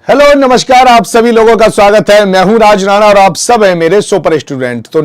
Hello नमस्कार, आप सभी लोगों का स्वागत है। मैं हूं राज राणा और आप सब हैं मेरे सुपर स्टूडेंट। तो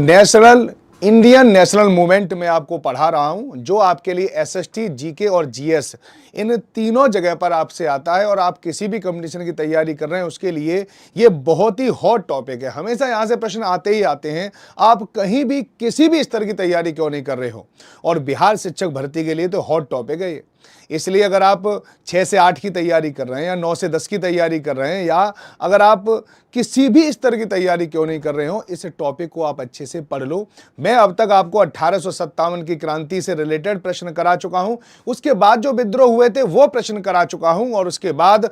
इंडियन नेशनल मूवमेंट में आपको पढ़ा रहा हूं, जो आपके लिए एसएसटी, जीके और जीएस इन तीनों जगह पर आपसे आता है और आप किसी भी कंपटीशन की तैयारी कर रहे हैं उसके लिए ये बहुत ही हॉट टॉपिक है। हमेशा यहां से प्रश्न आते ही आते हैं, आप कहीं भी किसी भी स्तर की तैयारी क्यों नहीं कर रहे हो। और बिहार शिक्षक भर्ती के लिए तो हॉट टॉपिक है ये। इसलिए अगर आप 6 से 8 की तैयारी कर रहे हैं या 9 से 10 की तैयारी कर रहे हैं, या अगर आप किसी भी स्तर की तैयारी क्यों नहीं कर रहे हो, इस टॉपिक को आप अच्छे से पढ़ लो। मैं अब तक आपको 1857 की क्रांति से रिलेटेड प्रश्न करा चुका हूं, उसके बाद जो विद्रोह हुए थे वो प्रश्न करा चुका हूं, और उसके बाद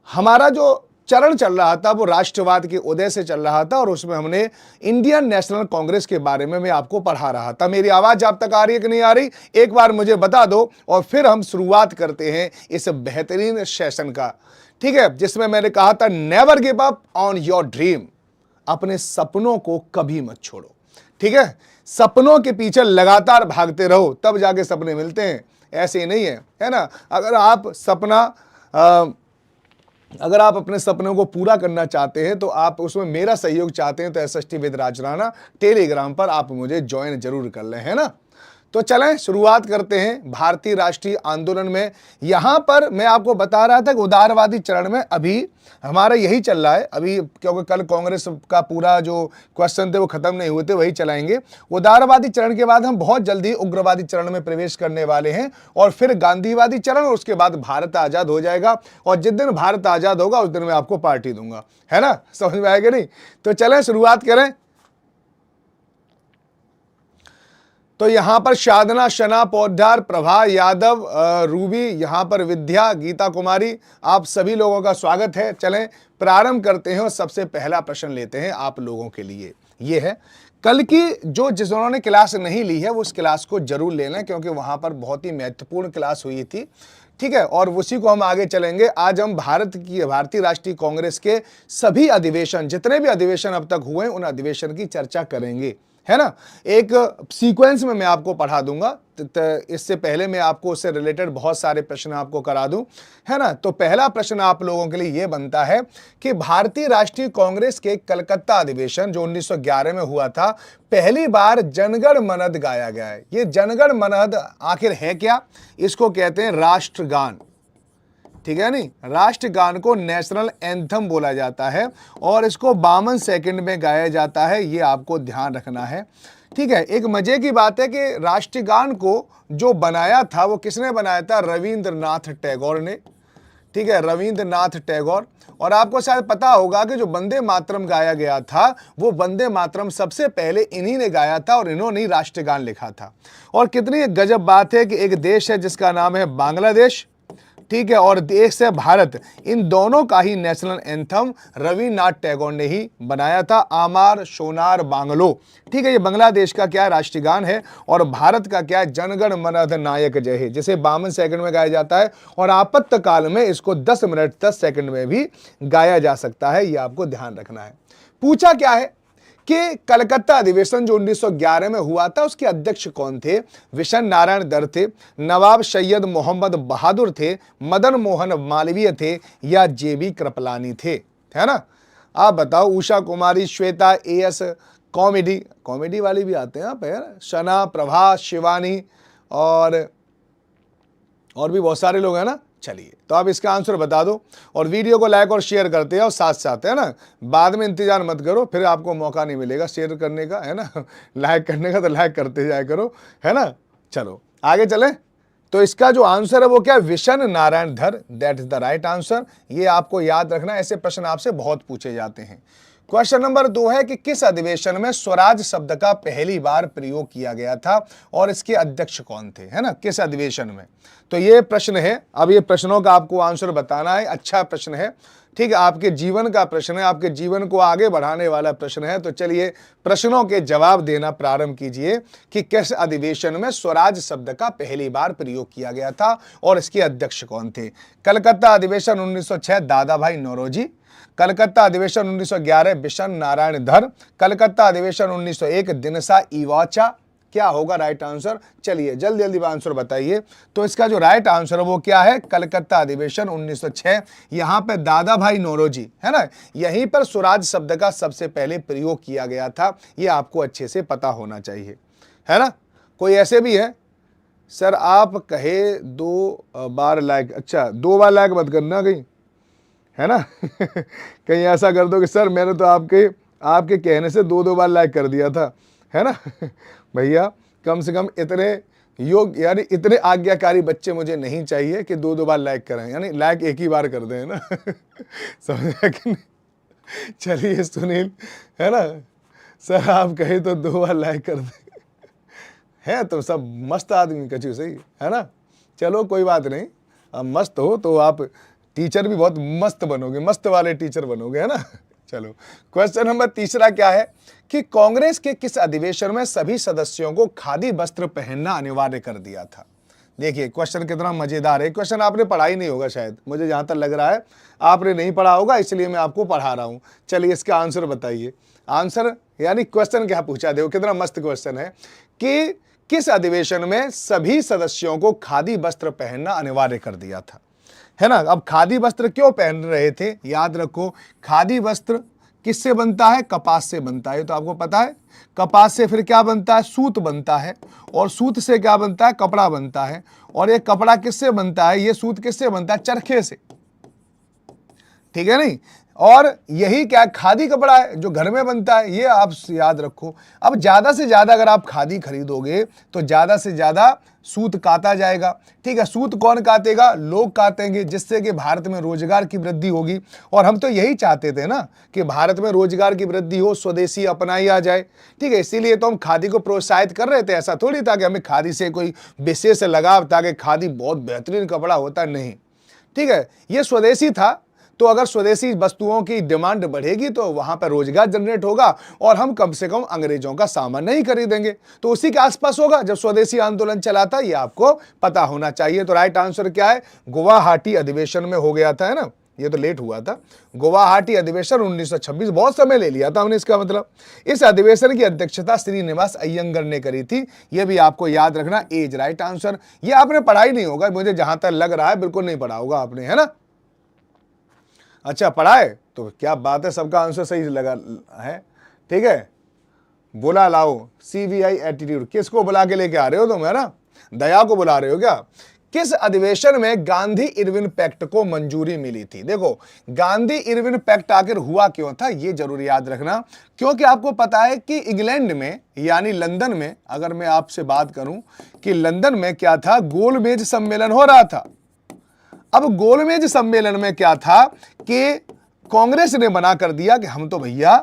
हमारा जो चरण चल रहा था वो राष्ट्रवाद के उदय से चल रहा था, और उसमें हमने इंडियन नेशनल कांग्रेस के बारे में मैं आपको पढ़ा रहा था। मेरी आवाज आप तक आ रही है कि नहीं आ रही, एक बार मुझे बता दो, और फिर हम शुरुआत करते हैं इस बेहतरीन सेशन का। ठीक है, जिसमें मैंने कहा था never give up on your dream, अपने सपनों को कभी मत छोड़ो। ठीक है, सपनों के पीछे लगातार भागते रहो, तब जाके सपने मिलते हैं, ऐसे ही नहीं है ना। अगर आप अपने सपनों को पूरा करना चाहते हैं, तो आप उसमें मेरा सहयोग चाहते हैं, तो SST with Raj Rana Telegram पर आप मुझे ज्वाइन जरूर कर लें, है ना। तो चलें शुरुआत करते हैं भारतीय राष्ट्रीय आंदोलन में। यहां पर मैं आपको बता रहा था कि उदारवादी चरण में अभी हमारा यही चल रहा है अभी, क्योंकि कल कांग्रेस का पूरा जो क्वेश्चन थे वो खत्म नहीं हुए थे, वही चलाएंगे। उदारवादी चरण के बाद हम बहुत जल्दी उग्रवादी चरण में प्रवेश करने वाले हैं, और फिर गांधीवादी चरण, और उसके बाद भारत आजाद हो जाएगा। और जिस दिन भारत आजाद होगा उस दिन मैं आपको पार्टी दूंगा, है ना। समझ में आएगा नहीं। तो चलें शुरुआत करें। तो यहां पर साधना, शना पोद्दार, प्रभा यादव, रूबी, यहां पर विद्या, गीता कुमारी, आप सभी लोगों का स्वागत है। चलें प्रारंभ करते हैं और सबसे पहला प्रश्न लेते हैं आप लोगों के लिए। ये है कल की जिन्होंने क्लास नहीं ली है वो उस क्लास को जरूर ले लें, क्योंकि वहां पर बहुत ही महत्वपूर्ण क्लास हुई थी। ठीक है, और उसी को हम आगे चलेंगे। आज हम भारतीय राष्ट्रीय कांग्रेस के सभी अधिवेशन, जितने भी अधिवेशन अब तक हुए उन अधिवेशन की चर्चा करेंगे, है ना। एक सीक्वेंस में मैं आपको पढ़ा दूंगा, इससे पहले मैं आपको उससे रिलेटेड बहुत सारे प्रश्न आपको करा दूं, है ना। तो पहला प्रश्न आप लोगों के लिए यह बनता है कि भारतीय राष्ट्रीय कांग्रेस के कलकत्ता अधिवेशन जो 1911 में हुआ था, पहली बार जनगण मनद गाया गया है। ये जनगण मनद आखिर है क्या? इसको कहते हैं राष्ट्रगान। ठीक है नहीं, राष्ट्रगान को नेशनल एंथम बोला जाता है, और इसको 52 सेकंड में गाया जाता है, ये आपको ध्यान रखना है। ठीक है, एक मजे की बात है कि राष्ट्रगान को जो बनाया था वो किसने बनाया था? रविंद्रनाथ टैगोर ने। ठीक है, रविंद्रनाथ टैगोर। और आपको शायद पता होगा कि जो वंदे मातरम गाया गया था वो वंदे मातरम सबसे पहले इन्हीं ने गाया था, और इन्होंने ही राष्ट्रगान लिखा था। और कितनी गजब बात है कि एक देश है जिसका नाम है बांग्लादेश, ठीक है, और देश है भारत, इन दोनों का ही नेशनल एंथम रविन्द्रनाथ टैगोर ने ही बनाया था, आमार सोनार बांग्लो। ठीक है, ये बांग्लादेश का क्या राष्ट्रगान है, और भारत का क्या है? जनगण मन अधिनायक जय हे, जिसे 52 सेकंड में गाया जाता है, और आपातकाल में इसको 10 मिनट 10 सेकंड में भी गाया जा सकता है। ये आपको ध्यान रखना है। पूछा क्या है कि कलकत्ता अधिवेशन जो 1911 में हुआ था उसके अध्यक्ष कौन थे? विशन नारायण दर थे, नवाब सैयद मोहम्मद बहादुर थे, मदन मोहन मालवीय थे, या जेबी कृपलानी थे, है ना। आप बताओ। उषा कुमारी, श्वेता, एएस, कॉमेडी वाली भी आते हैं आप, शना, प्रभा, शिवानी, और भी बहुत सारे लोग हैं ना। चलिए, तो आप इसका आंसर बता दो, और वीडियो को लाइक और शेयर करते हैं, और साथ साथ, है ना, बाद में इंतजार मत करो, फिर आपको मौका नहीं मिलेगा शेयर करने का, है ना। लाइक करने का तो लाइक करते जाया करो, है ना। चलो आगे चलें। तो इसका जो आंसर है वो क्या? विशन नारायण धर, that is the right answer. ये आपको याद रखना, ऐसे प्रश्न आपसे बहुत पूछे जाते हैं। क्वेश्चन नंबर 2 है कि किस अधिवेशन में स्वराज शब्द का पहली बार प्रयोग किया गया था, और इसके अध्यक्ष कौन थे, है ना, किस अधिवेशन में। तो ये प्रश्न है। अब ये प्रश्नों का आपको आंसर बताना है। अच्छा प्रश्न है, ठीक है, आपके जीवन का प्रश्न है, आपके जीवन को आगे बढ़ाने वाला प्रश्न है। तो चलिए प्रश्नों के जवाब देना प्रारंभ कीजिए कि किस अधिवेशन में स्वराज शब्द का पहली बार प्रयोग किया गया था, और इसके अध्यक्ष कौन थे। कलकत्ता अधिवेशन 1906 दादा भाई नौरोजी, कलकत्ता अधिवेशन 1911 बिशन नारायण धर, कलकत्ता अधिवेशन 1901 दिनसा इवाचा, क्या होगा राइट आंसर? चलिए जल्दी जल्दी आंसर बताइए। तो इसका जो राइट आंसर है वो क्या है? कलकत्ता अधिवेशन 1906। यहां पे दादा भाई नौरोजी, है ना, यहीं पर स्वराज शब्द का सबसे पहले प्रयोग किया गया था। ये आपको अच्छे से पता होना चाहिए, है ना। कोई ऐसे भी है सर आप कहे 2 बार लाइक, अच्छा 2 बार लाइक मत करना कहीं, है ना कहीं ऐसा कर दो कि सर मैंने तो आपके कहने से 2 बार लाइक कर दिया था, है ना भैया कम से कम इतने योग यानी इतने आज्ञाकारी बच्चे मुझे नहीं चाहिए कि 2 बार लाइक करें, यानी लाइक एक ही बार कर दें, है ना समझा कि नहीं? चलिए सुनील, है ना, सर आप कहे तो 2 बार लाइक कर दें है तो सब मस्त आदमी कचू सही, है ना। चलो कोई बात नहीं, अब मस्त हो तो आप टीचर भी बहुत मस्त बनोगे, मस्त वाले टीचर बनोगे, है ना। चलो क्वेश्चन नंबर तीसरा क्या है कि कांग्रेस के किस अधिवेशन में सभी सदस्यों को खादी वस्त्र पहनना अनिवार्य कर दिया था? देखिए क्वेश्चन कितना मजेदार है। क्वेश्चन आपने पढ़ा ही नहीं होगा शायद, मुझे जहां तक लग रहा है आपने नहीं पढ़ा होगा, इसलिए मैं आपको पढ़ा रहा हूं। चलिए इसका आंसर बताइए। आंसर यानी क्वेश्चन क्या पूछा, देखो कितना मस्त क्वेश्चन है कि किस अधिवेशन में सभी सदस्यों को खादी वस्त्र पहनना अनिवार्य कर दिया था, है ना। अब खादी वस्त्र क्यों पहन रहे थे? याद रखो खादी वस्त्र किससे बनता है? कपास से बनता है, तो आपको पता है। कपास से फिर क्या बनता है? सूत बनता है, और सूत से क्या बनता है? कपड़ा बनता है। और ये कपड़ा किससे बनता है? ये सूत किससे बनता है? चरखे से, ठीक है नहीं। और यही क्या खादी कपड़ा है जो घर में बनता है, ये आप याद रखो। अब ज्यादा से ज्यादा अगर आप खादी खरीदोगे तो ज्यादा से ज्यादा सूत काता जाएगा, ठीक है। सूत कौन कातेगा? लोग कातेंगे, जिससे कि भारत में रोजगार की वृद्धि होगी। और हम तो यही चाहते थे ना कि भारत में रोजगार की वृद्धि हो, स्वदेशी अपनाई आ जाए, ठीक है। इसीलिए तो हम खादी को प्रोत्साहित कर रहे थे। ऐसा थोड़ी था कि हमें खादी से कोई विशेष लगाव था कि खादी बहुत बेहतरीन कपड़ा होता, नहीं, ठीक है। ये स्वदेशी था, तो अगर स्वदेशी वस्तुओं की डिमांड बढ़ेगी तो वहां पर रोजगार जनरेट होगा और हम कम से कम अंग्रेजों का सामान नहीं खरीदेंगे। तो उसी के आसपास होगा जब स्वदेशी आंदोलन चला था, ये आपको पता होना चाहिए। तो राइट आंसर क्या है? गुवाहाटी अधिवेशन में हो गया था, है ना। ये तो लेट हुआ था। गुवाहाटी अधिवेशन 1926, बहुत समय ले लिया था हमने। इसका मतलब इस अधिवेशन की अध्यक्षता श्रीनिवास अय्यंगार ने करी थी। ये भी आपको याद रखना। As right answer. ये आपने पढ़ा ही नहीं होगा, मुझे जहां तक लग रहा है बिल्कुल नहीं पढ़ा होगा आपने, है ना। अच्छा पढ़ा है तो क्या बात है, सबका आंसर सही लगा है, ठीक है। बुला लाओ सीबीआई एटीट्यूड, किसको बुला के लेके आ रहे हो तुम, है ना? दया को बुला रहे हो क्या? किस अधिवेशन में गांधी इरविन पैक्ट को मंजूरी मिली थी? देखो गांधी इरविन पैक्ट आखिर हुआ क्यों था, ये जरूर याद रखना। क्योंकि आपको पता है कि इंग्लैंड में यानी लंदन में, अगर मैं आपसे बात करूं कि लंदन में क्या था, गोलमेज सम्मेलन हो रहा था। अब गोलमेज सम्मेलन में क्या था कि कांग्रेस ने मना कर दिया कि हम तो भैया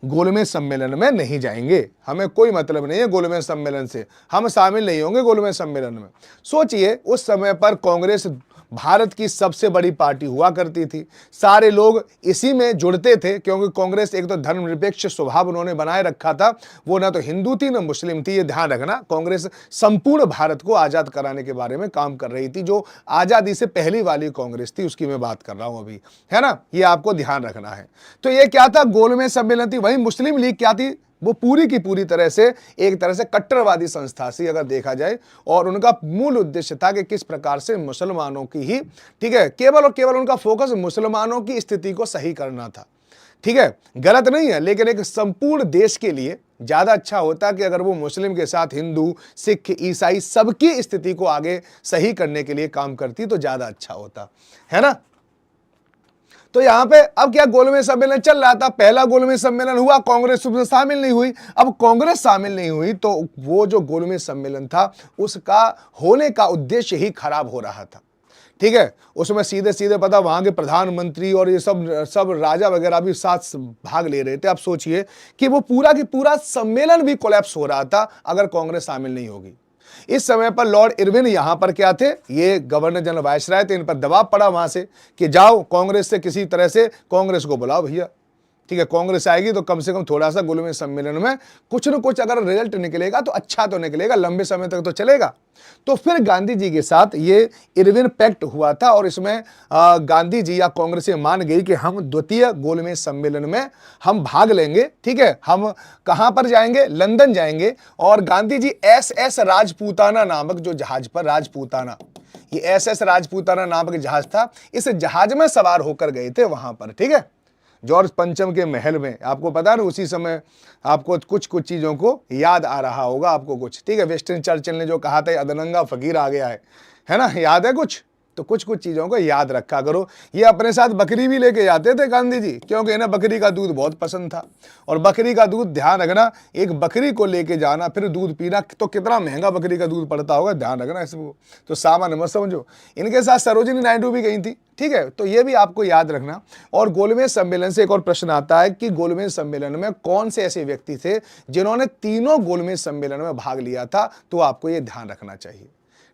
गोलमेज सम्मेलन में नहीं जाएंगे, हमें कोई मतलब नहीं है गोलमेज सम्मेलन से, हम शामिल नहीं होंगे गोलमेज सम्मेलन में। सोचिए उस समय पर कांग्रेस भारत की सबसे बड़ी पार्टी हुआ करती थी, सारे लोग इसी में जुड़ते थे, क्योंकि कांग्रेस एक तो धर्मनिरपेक्ष स्वभाव उन्होंने बनाए रखा था, वो ना तो हिंदू थी ना मुस्लिम थी। ये ध्यान रखना, कांग्रेस संपूर्ण भारत को आजाद कराने के बारे में काम कर रही थी। जो आजादी से पहली वाली कांग्रेस थी उसकी मैं बात कर रहा हूं अभी, है ना, ये आपको ध्यान रखना है। तो ये क्या था, गोलमेज सम्मेलन थी। वहीं मुस्लिम लीग क्या थी, वो पूरी की पूरी तरह से एक तरह से कट्टरवादी संस्था थी अगर देखा जाए, और उनका मूल उद्देश्य था कि किस प्रकार से मुसलमानों की ही, ठीक है, केवल और केवल उनका फोकस मुसलमानों की स्थिति को सही करना था, ठीक है। गलत नहीं है, लेकिन एक संपूर्ण देश के लिए ज्यादा अच्छा होता कि अगर वो मुस्लिम के साथ हिंदू, सिख, ईसाई सबकी स्थिति को आगे सही करने के लिए काम करती तो ज्यादा अच्छा होता, है ना। तो यहां पे अब क्या गोलमेज सम्मेलन चल रहा था, पहला गोलमेज सम्मेलन हुआ, कांग्रेस उसमें शामिल नहीं हुई। अब कांग्रेस शामिल नहीं हुई तो वो जो गोलमेज सम्मेलन था उसका होने का उद्देश्य ही खराब हो रहा था, ठीक है। उसमें सीधे सीधे पता वहां के प्रधानमंत्री और ये सब राजा वगैरह भी साथ भाग ले रहे थे। आप सोचिए कि वो पूरा की पूरा सम्मेलन भी कोलैप्स हो रहा था अगर कांग्रेस शामिल नहीं होगी। इस समय पर लॉर्ड इरविन यहां पर क्या थे, ये गवर्नर जनरल वायसराय थे, इन पर दबाव पड़ा वहां से कि जाओ कांग्रेस से किसी तरह से कांग्रेस को बुलाओ भैया, ठीक है, कांग्रेस आएगी तो कम से कम थोड़ा सा गोलमेज सम्मेलन में कुछ न कुछ अगर रिजल्ट निकलेगा तो अच्छा तो निकलेगा, लंबे समय तक तो चलेगा। तो फिर गांधी जी के साथ ये इरविन पैक्ट हुआ था और इसमें गांधी जी या कांग्रेस मान गई कि हम द्वितीय गोलमेज सम्मेलन में हम भाग लेंगे। ठीक है, हम कहां पर जाएंगे, लंदन जाएंगे। और गांधी जी SS राजपूताना नामक जो जहाज पर, राजपूताना, ये SS राजपूताना नामक जहाज था, इस जहाज में सवार होकर गए थे वहां पर। ठीक है, जॉर्ज पंचम के महल में, आपको पता है ना, उसी समय आपको कुछ कुछ चीजों को याद आ रहा होगा आपको कुछ। ठीक है, विंस्टन चर्चिल ने जो कहा था अदनंगा फकीर आ गया है ना, याद है कुछ? तो कुछ कुछ चीजों को याद रखा करो। ये अपने साथ बकरी भी लेके जाते थे गांधी जी, क्योंकि इन्हें बकरी का दूध बहुत पसंद था। और बकरी का दूध, ध्यान रखना, एक बकरी को लेके जाना फिर दूध पीना, तो कितना महंगा बकरी का दूध पड़ता होगा, ध्यान रखना इसको, तो सामान्य मत समझो। इनके साथ सरोजिनी नायडू भी गई थी। ठीक है, तो ये भी आपको याद रखना। और गोलमेज सम्मेलन से एक और प्रश्न आता है कि गोलमेज सम्मेलन में कौन से ऐसे व्यक्ति थे जिन्होंने तीनों गोलमेज सम्मेलन में भाग लिया था, तो आपको ये ध्यान रखना चाहिए।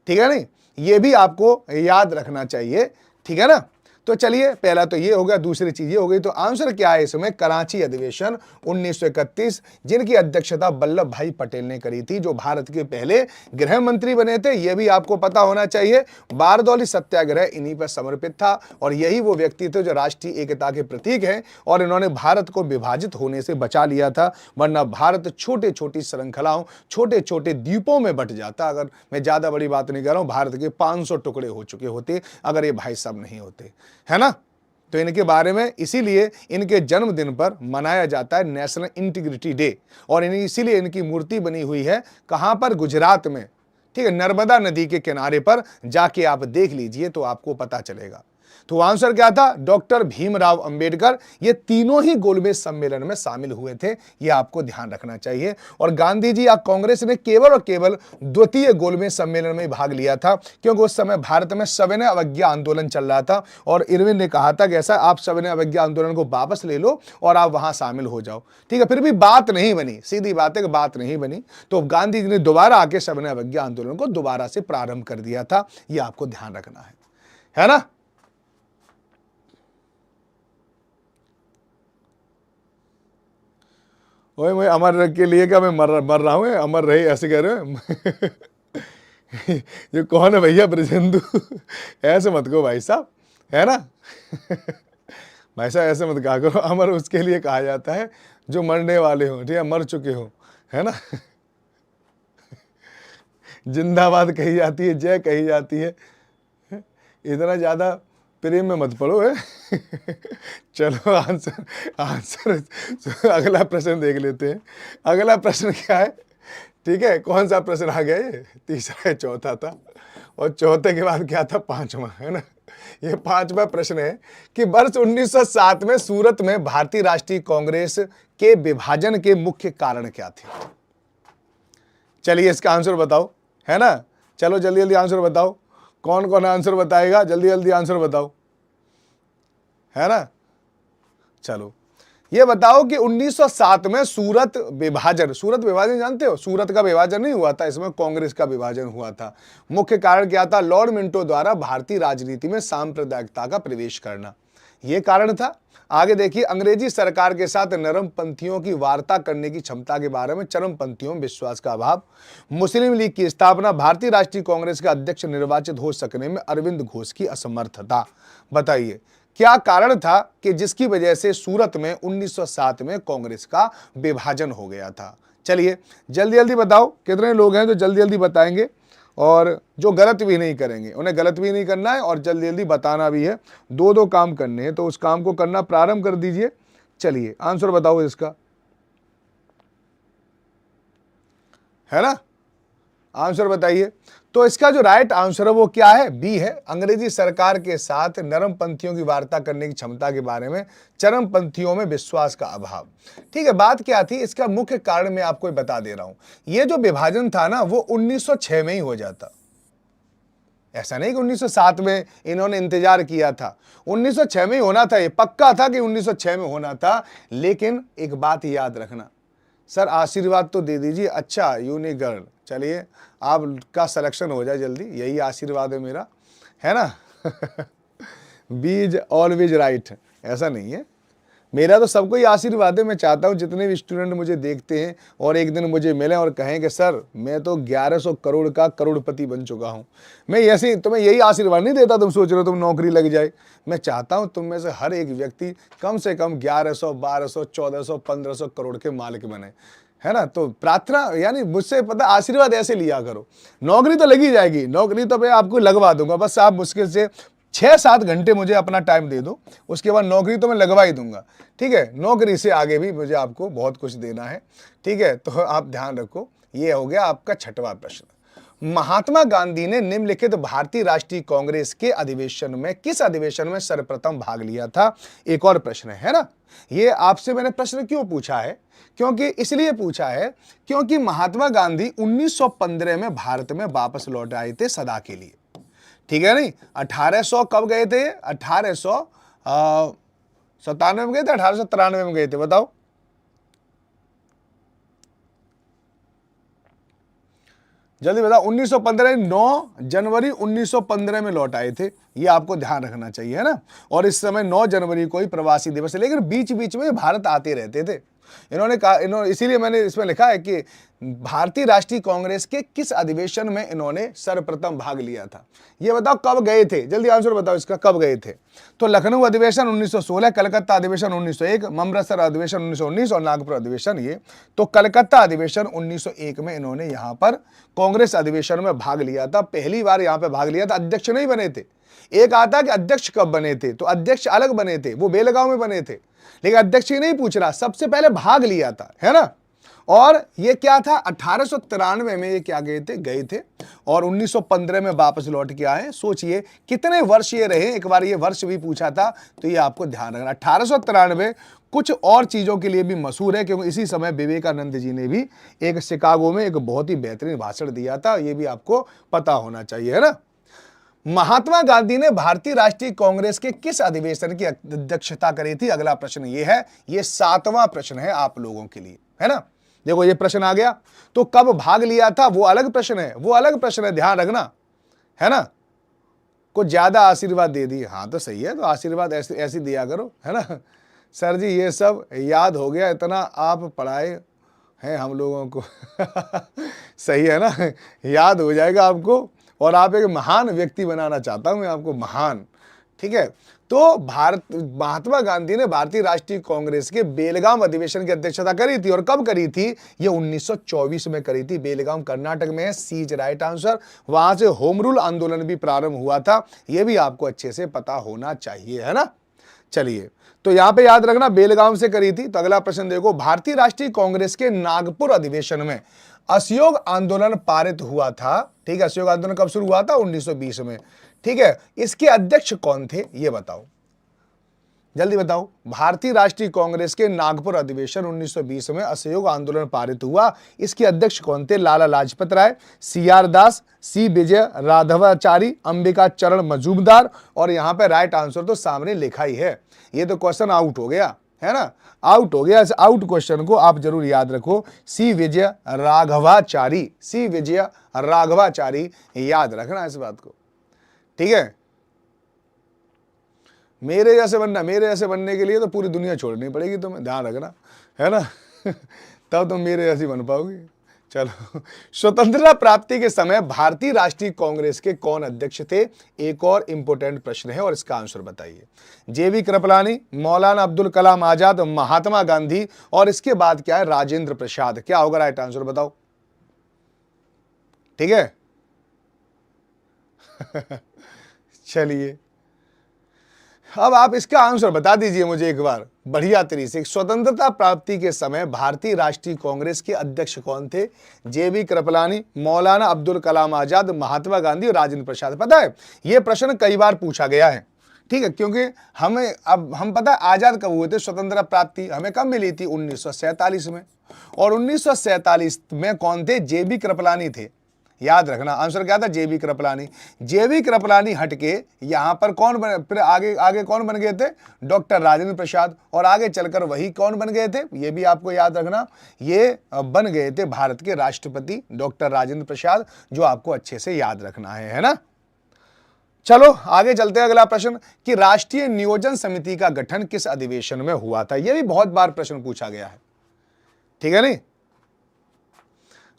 ठीक है, नहीं, ये भी आपको याद रखना चाहिए। ठीक है ना, तो चलिए, पहला तो ये हो गया, दूसरी चीज ये हो गई। तो आंसर क्या है इसमें? कराची अधिवेशन 1931, जिनकी अध्यक्षता वल्लभ भाई पटेल ने करी थी, जो भारत के पहले गृह मंत्री बने थे। यह भी आपको पता होना चाहिए। बारदौली सत्याग्रह इन्हीं पर समर्पित था और यही वो व्यक्ति थे जो राष्ट्रीय एकता के प्रतीक हैं और इन्होंने भारत को विभाजित होने से बचा लिया था, वरना भारत छोटे छोटी श्रृंखलाओं, छोटे छोटे द्वीपों में बट जाता। अगर मैं ज्यादा बड़ी बात नहीं कर रहा हूं, भारत के 500 टुकड़े हो चुके होते अगर ये भाई साहब नहीं होते, है ना। तो इनके बारे में, इसीलिए इनके जन्मदिन पर मनाया जाता है नेशनल इंटीग्रिटी डे। और इसीलिए इनकी मूर्ति बनी हुई है कहां पर? गुजरात में। ठीक है, नर्मदा नदी के किनारे पर जाके आप देख लीजिए तो आपको पता चलेगा। तो आंसर क्या था? डॉक्टर भीमराव अंबेडकर। ये तीनों ही गोलमेज सम्मेलन में शामिल हुए थे, ये आपको ध्यान रखना चाहिए। और गांधी जी या कांग्रेस ने केवल और केवल द्वितीय गोलमेज सम्मेलन में भाग लिया था, क्योंकि उस समय भारत में सविनय अवज्ञा आंदोलन चल रहा था और इरविन ने कहा था कि ऐसा, आप सविनय अवज्ञा आंदोलन को वापस ले लो और आप वहां शामिल हो जाओ। ठीक है, फिर भी बात नहीं बनी, सीधी बात है कि बात नहीं बनी। तो गांधी जी ने दोबारा आके सविनय अवज्ञा आंदोलन को दोबारा से प्रारंभ कर दिया था, ये आपको ध्यान रखना है ना। ओए, मैं अमर के लिए क्या मैं मर रहा हूँ? अमर रहे ऐसे कह रहे हो? ये कौन है भैया? ब्रजेंदु। ऐसे मत कहो भाई साहब, है ना। भाई साहब ऐसे मत कहा करो। अमर उसके लिए कहा जाता है जो मरने वाले हो, ठीक है, मर चुके हो, है ना। जिंदाबाद कही जाती है, जय कही जाती है। इतना ज्यादा प्रेम में मत पड़ो है। चलो, आंसर अगला प्रश्न देख लेते हैं। अगला प्रश्न क्या है? ठीक है, कौन सा प्रश्न आ गया? ये तीसरा है, चौथा था, और चौथे के बाद क्या था? पांचवा, है ना। ये पांचवा प्रश्न है कि वर्ष 1907 में सूरत में भारतीय राष्ट्रीय कांग्रेस के विभाजन के मुख्य कारण क्या थे? चलिए इसका आंसर बताओ, है ना। चलो जल्दी जल्दी आंसर बताओ। कौन कौन आंसर बताएगा? जल्दी जल्दी आंसर बताओ, है ना। चलो ये बताओ कि 1907 में सूरत विभाजन जानते हो? सूरत का विभाजन नहीं हुआ था, इसमें कांग्रेस का विभाजन हुआ था। मुख्य कारण क्या था? लॉर्ड मिंटो द्वारा भारतीय राजनीति में सांप्रदायिकता का प्रवेश करना, यह कारण था। आगे देखिए, अंग्रेजी सरकार के साथ नरम पंथियों की वार्ता करने की क्षमता के बारे में चरम पंथियों में विश्वास का अभाव, मुस्लिम लीग की स्थापना, भारतीय राष्ट्रीय कांग्रेस का अध्यक्ष निर्वाचित हो सकने में अरविंद घोष की असमर्थता। बताइए क्या कारण था कि जिसकी वजह से सूरत में 1907 में कांग्रेस का विभाजन हो गया था? चलिए जल्दी जल्दी बताओ, कितने लोग हैं जो जल्दी जल्दी बताएंगे और जो गलत भी नहीं करेंगे? उन्हें गलत भी नहीं करना है और जल्दी जल्दी बताना भी है। दो दो काम करने हैं, तो उस काम को करना प्रारंभ कर दीजिए। चलिए आंसर बताओ इसका, है ना। आंसर बताइए। तो इसका जो राइट आंसर है वो क्या है? बी है। अंग्रेजी सरकार के साथ नरम पंथियों की वार्ता करने की क्षमता के बारे में चरम पंथियों में विश्वास का अभाव। ठीक है, बात क्या थी? इसका मुख्य कारण मैं आपको बता दे रहा हूं। ये जो विभाजन था ना, वो 1906 में ही हो जाता। ऐसा नहीं कि 1907 में इन्होंने इंतजार किया था, 1906 में ही होना था। ये पक्का था कि 1906 में होना था। लेकिन एक बात याद रखना, सर आशीर्वाद तो दे दीजिए, अच्छा यूनिक गर्ल, चलिए आपका सिलेक्शन हो जाए जल्दी, यही आशीर्वाद है मेरा, है ना। बी इज ऑलवेज राइट, ऐसा नहीं है, मेरा तो सबको ही आशीर्वाद है। मैं चाहता हूँ जितने भी स्टूडेंट मुझे देखते हैं और एक दिन मुझे मिलें और कहें कि सर मैं तो 1100 करोड़ का करोड़पति बन चुका हूँ। मैं ऐसे तुम्हें यही आशीर्वाद नहीं देता, तुम सोच रहे हो तुम नौकरी लग जाए। मैं चाहता हूँ तुम में से हर एक व्यक्ति कम से कम 1100, 1200, 1400, 1500 करोड़ के मालिक बने, है ना। तो प्रार्थना यानी मुझसे पता आशीर्वाद ऐसे लिया करो। नौकरी तो लगी जाएगी, नौकरी तो मैं आपको लगवा दूंगा, बस आप मुश्किल से 6-7 घंटे मुझे अपना टाइम दे दो, उसके बाद नौकरी तो मैं लगवा ही दूंगा। ठीक है, नौकरी से आगे भी मुझे आपको बहुत कुछ देना है। ठीक है, तो आप ध्यान रखो। ये हो गया आपका 6वां प्रश्न। महात्मा गांधी ने निम्नलिखित भारतीय राष्ट्रीय कांग्रेस के अधिवेशन में किस अधिवेशन में सर्वप्रथम भाग लिया था? एक और प्रश्न है ना। ये आपसे मैंने प्रश्न क्यों पूछा है? क्योंकि इसलिए पूछा है क्योंकि महात्मा गांधी 1915 में भारत में वापस लौट आए थे सदा के लिए। ठीक है नहीं, 1800 कब गए थे? 1897 में गए थे, 1893 में गए थे, बताओ। जल्दी बताओ। 1915, 9 जनवरी 1915 में लौट आए थे। ये आपको ध्यान रखना चाहिए, है ना। और इस समय 9 जनवरी को ही प्रवासी दिवस है, लेकिन बीच बीच में भारत आते रहते थे। इन्होंने कहा, इसीलिए मैंने इसमें लिखा है कि भारतीय राष्ट्रीय कांग्रेस के किस अधिवेशन में इन्होंने सर्वप्रथम भाग लिया था। ये बताओ कब गए थे, जल्दी आंसर बताओ इसका, कब गए थे? तो लखनऊ अधिवेशन 1916, कलकत्ता अधिवेशन 1901, अमृतसर अधिवेशन 1919 और नागपुर अधिवेशन ये। तो कलकत्ता अधिवेशन 1901 में इन्होंने यहाँ पर कांग्रेस अधिवेशन में भाग लिया था। पहली बार यहाँ पे भाग लिया था, अध्यक्ष नहीं बने थे। एक आता कि अध्यक्ष कब बने थे, तो अध्यक्ष अलग बने थे, वो बेलगांव में बने थे, लेकिन अध्यक्ष ही नहीं पूछ रहा, सबसे पहले भाग लिया था, है ना। और ये क्या था, 1893 में ये क्या गए थे और 1915 में वापस लौट के आए। सोचिए कितने वर्ष ये रहे, एक बार ये वर्ष भी पूछा था, तो ये आपको ध्यान रखना। 1893 कुछ और चीजों के लिए भी मशहूर है, क्योंकि इसी समय विवेकानंद जी ने भी एक शिकागो में एक बहुत ही बेहतरीन भाषण दिया था, ये भी आपको पता होना चाहिए, है ना। महात्मा गांधी ने भारतीय राष्ट्रीय कांग्रेस के किस अधिवेशन की अध्यक्षता करी थी? अगला प्रश्न ये है, ये 7वां प्रश्न है आप लोगों के लिए, है ना। देखो ये प्रश्न आ गया, तो कब भाग लिया था वो अलग प्रश्न है, वो अलग प्रश्न है, ध्यान रखना, है ना। कुछ ज्यादा आशीर्वाद दे दिए, हाँ तो सही है, तो आशीर्वाद ऐसे दिया करो, है ना। सर जी ये सब याद हो गया, इतना आप पढ़ाए हैं हम लोगों को सही है ना, याद हो जाएगा आपको, और आप एक महान व्यक्ति बनाना चाहता हूं मैं आपको, महान। ठीक है, तो महात्मा गांधी ने भारतीय राष्ट्रीय कांग्रेस के बेलगाम अधिवेशन की अध्यक्षता करी थी, और कब करी थी? ये 1924 में करी थी। बेलगाम कर्नाटक में है, सी इज राइट आंसर। वहां से होम रूल आंदोलन भी प्रारंभ हुआ था, यह भी आपको अच्छे से पता होना चाहिए, है ना। चलिए, तो यहां पे याद रखना बेलगाम से करी थी। तो अगला प्रश्न देखो, भारतीय राष्ट्रीय कांग्रेस के नागपुर अधिवेशन में असहयोग आंदोलन पारित हुआ था। ठीक है, असहयोग आंदोलन कब शुरू हुआ था? 1920 में। ठीक है, इसके अध्यक्ष कौन थे ये बताओ, जल्दी बताओ। भारतीय राष्ट्रीय कांग्रेस के नागपुर अधिवेशन 1920 में असहयोग आंदोलन पारित हुआ, इसके अध्यक्ष कौन थे? लाला लाजपत राय, CR दास, C विजय राघवाचारी, अंबिका चरण मजूमदार। और यहां पे राइट आंसर तो सामने लिखा ही है, ये तो क्वेश्चन आउट हो गया, है ना, आउट हो गया। इस आउट क्वेश्चन को आप जरूर याद रखो, C विजय राघवाचारी, C विजय राघवाचारी, याद रखना इस बात को। ठीक है, मेरे जैसे बनने के लिए तो पूरी दुनिया छोड़नी पड़ेगी तुम्हें, ध्यान रखना, है ना तब तुम मेरे जैसी बन पाओगे। चलो, स्वतंत्रता प्राप्ति के समय भारतीय राष्ट्रीय कांग्रेस के कौन अध्यक्ष थे? एक और इंपोर्टेंट प्रश्न है और इसका आंसर बताइए। JV कृपलानी, मौलाना अब्दुल कलाम आजाद, महात्मा गांधी, और इसके बाद क्या है? राजेंद्र प्रसाद। क्या होगा राइट आंसर बताओ। ठीक है चलिए, अब आप इसका आंसर बता दीजिए मुझे एक बार बढ़िया तरीके से। स्वतंत्रता प्राप्ति के समय भारतीय राष्ट्रीय कांग्रेस के अध्यक्ष कौन थे? JV कृपलानी, मौलाना अब्दुल कलाम आजाद, महात्मा गांधी और राजेंद्र प्रसाद। पता है यह प्रश्न कई बार पूछा गया है, ठीक है, क्योंकि हम पता है आजाद कब हुए थे? स्वतंत्रता प्राप्ति हमें कब मिली थी? 1947 में। और 1947 में कौन थे? JV कृपलानी थे, याद रखना। आंसर क्या था? JV कृपलानी। JV कृपलानी हटके यहां पर कौन बने? फिर आगे कौन बन गए थे? डॉक्टर राजेंद्र प्रसाद। और आगे चलकर वही कौन बन गए थे? ये भी आपको याद रखना, ये बन गए थे भारत के राष्ट्रपति डॉक्टर राजेंद्र प्रसाद, जो आपको अच्छे से याद रखना है ना। चलो आगे चलते हैं। अगला प्रश्न कि राष्ट्रीय नियोजन समिति का गठन किस अधिवेशन में हुआ था? यह भी बहुत बार प्रश्न पूछा गया है, ठीक है नहीं?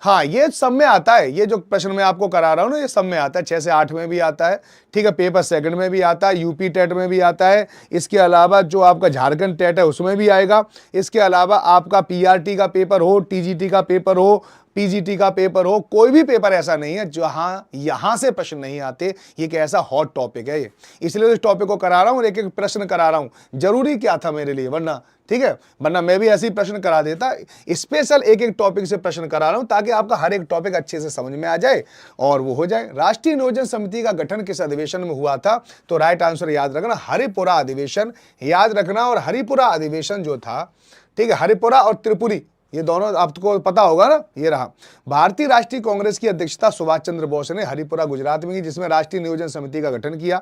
हाँ, ये सब में आता है। ये जो प्रश्न मैं आपको करा रहा हूं ना, ये सब में आता है। 6 से 8 में भी आता है, ठीक है, पेपर सेकंड में भी आता है, यूपी टेट में भी आता है। इसके अलावा जो आपका झारखंड टेट है उसमें भी आएगा। इसके अलावा आपका पीआरटी का पेपर हो, टीजीटी का पेपर हो, पीजीटी का पेपर हो, कोई भी पेपर ऐसा नहीं है जहां यहां से प्रश्न नहीं आते। ये एक ऐसा हॉट टॉपिक है ये, इसलिए इस टॉपिक को करा रहा हूं और एक एक प्रश्न करा रहा हूं। जरूरी क्या था मेरे लिए, वरना ठीक है, वरना मैं भी ऐसे ही प्रश्न करा देता। स्पेशल एक एक टॉपिक से प्रश्न करा रहा हूं ताकि आपका हर एक टॉपिक अच्छे से समझ में आ जाए और वो हो जाए। राष्ट्रीय नियोजन समिति का गठन किस अधिवेशन में हुआ था? तो राइट आंसर याद रखना, हरिपुरा अधिवेशन याद रखना। और हरिपुरा अधिवेशन जो था, ठीक है, हरिपुरा और त्रिपुरी, ये दोनों आपको पता होगा ना। ये रहा। भारतीय राष्ट्रीय कांग्रेस की अध्यक्षता सुभाष चंद्र बोस ने हरिपुरा गुजरात में की, जिसमें राष्ट्रीय नियोजन समिति का गठन किया।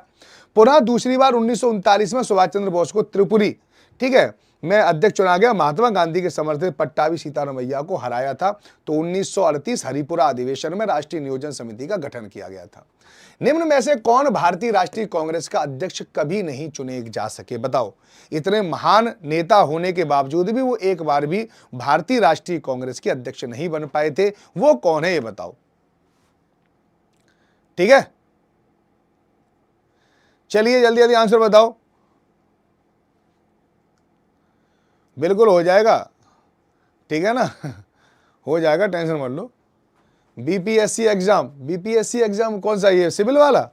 पुनः दूसरी बार 1939 में सुभाष चंद्र बोस को त्रिपुरी, ठीक है, में अध्यक्ष चुना गया। महात्मा गांधी के समर्थित पट्टाभी सीतारामैया को हराया था। तो 1938 हरिपुरा अधिवेशन में राष्ट्रीय नियोजन समिति का गठन किया गया था। निम्न में से कौन भारतीय राष्ट्रीय कांग्रेस का अध्यक्ष कभी नहीं चुने जा सके? बताओ, इतने महान नेता होने के बावजूद भी वो एक बार भी भारतीय राष्ट्रीय कांग्रेस के अध्यक्ष नहीं बन पाए थे। वो कौन है ये बताओ, ठीक है? चलिए जल्दी जल्दी आंसर बताओ। बिल्कुल हो जाएगा, ठीक है ना? हो जाएगा, टेंशन मत लो। बीपीएससी एग्जाम, बीपीएससी एग्जाम कौन सा? ये सिविल वाला?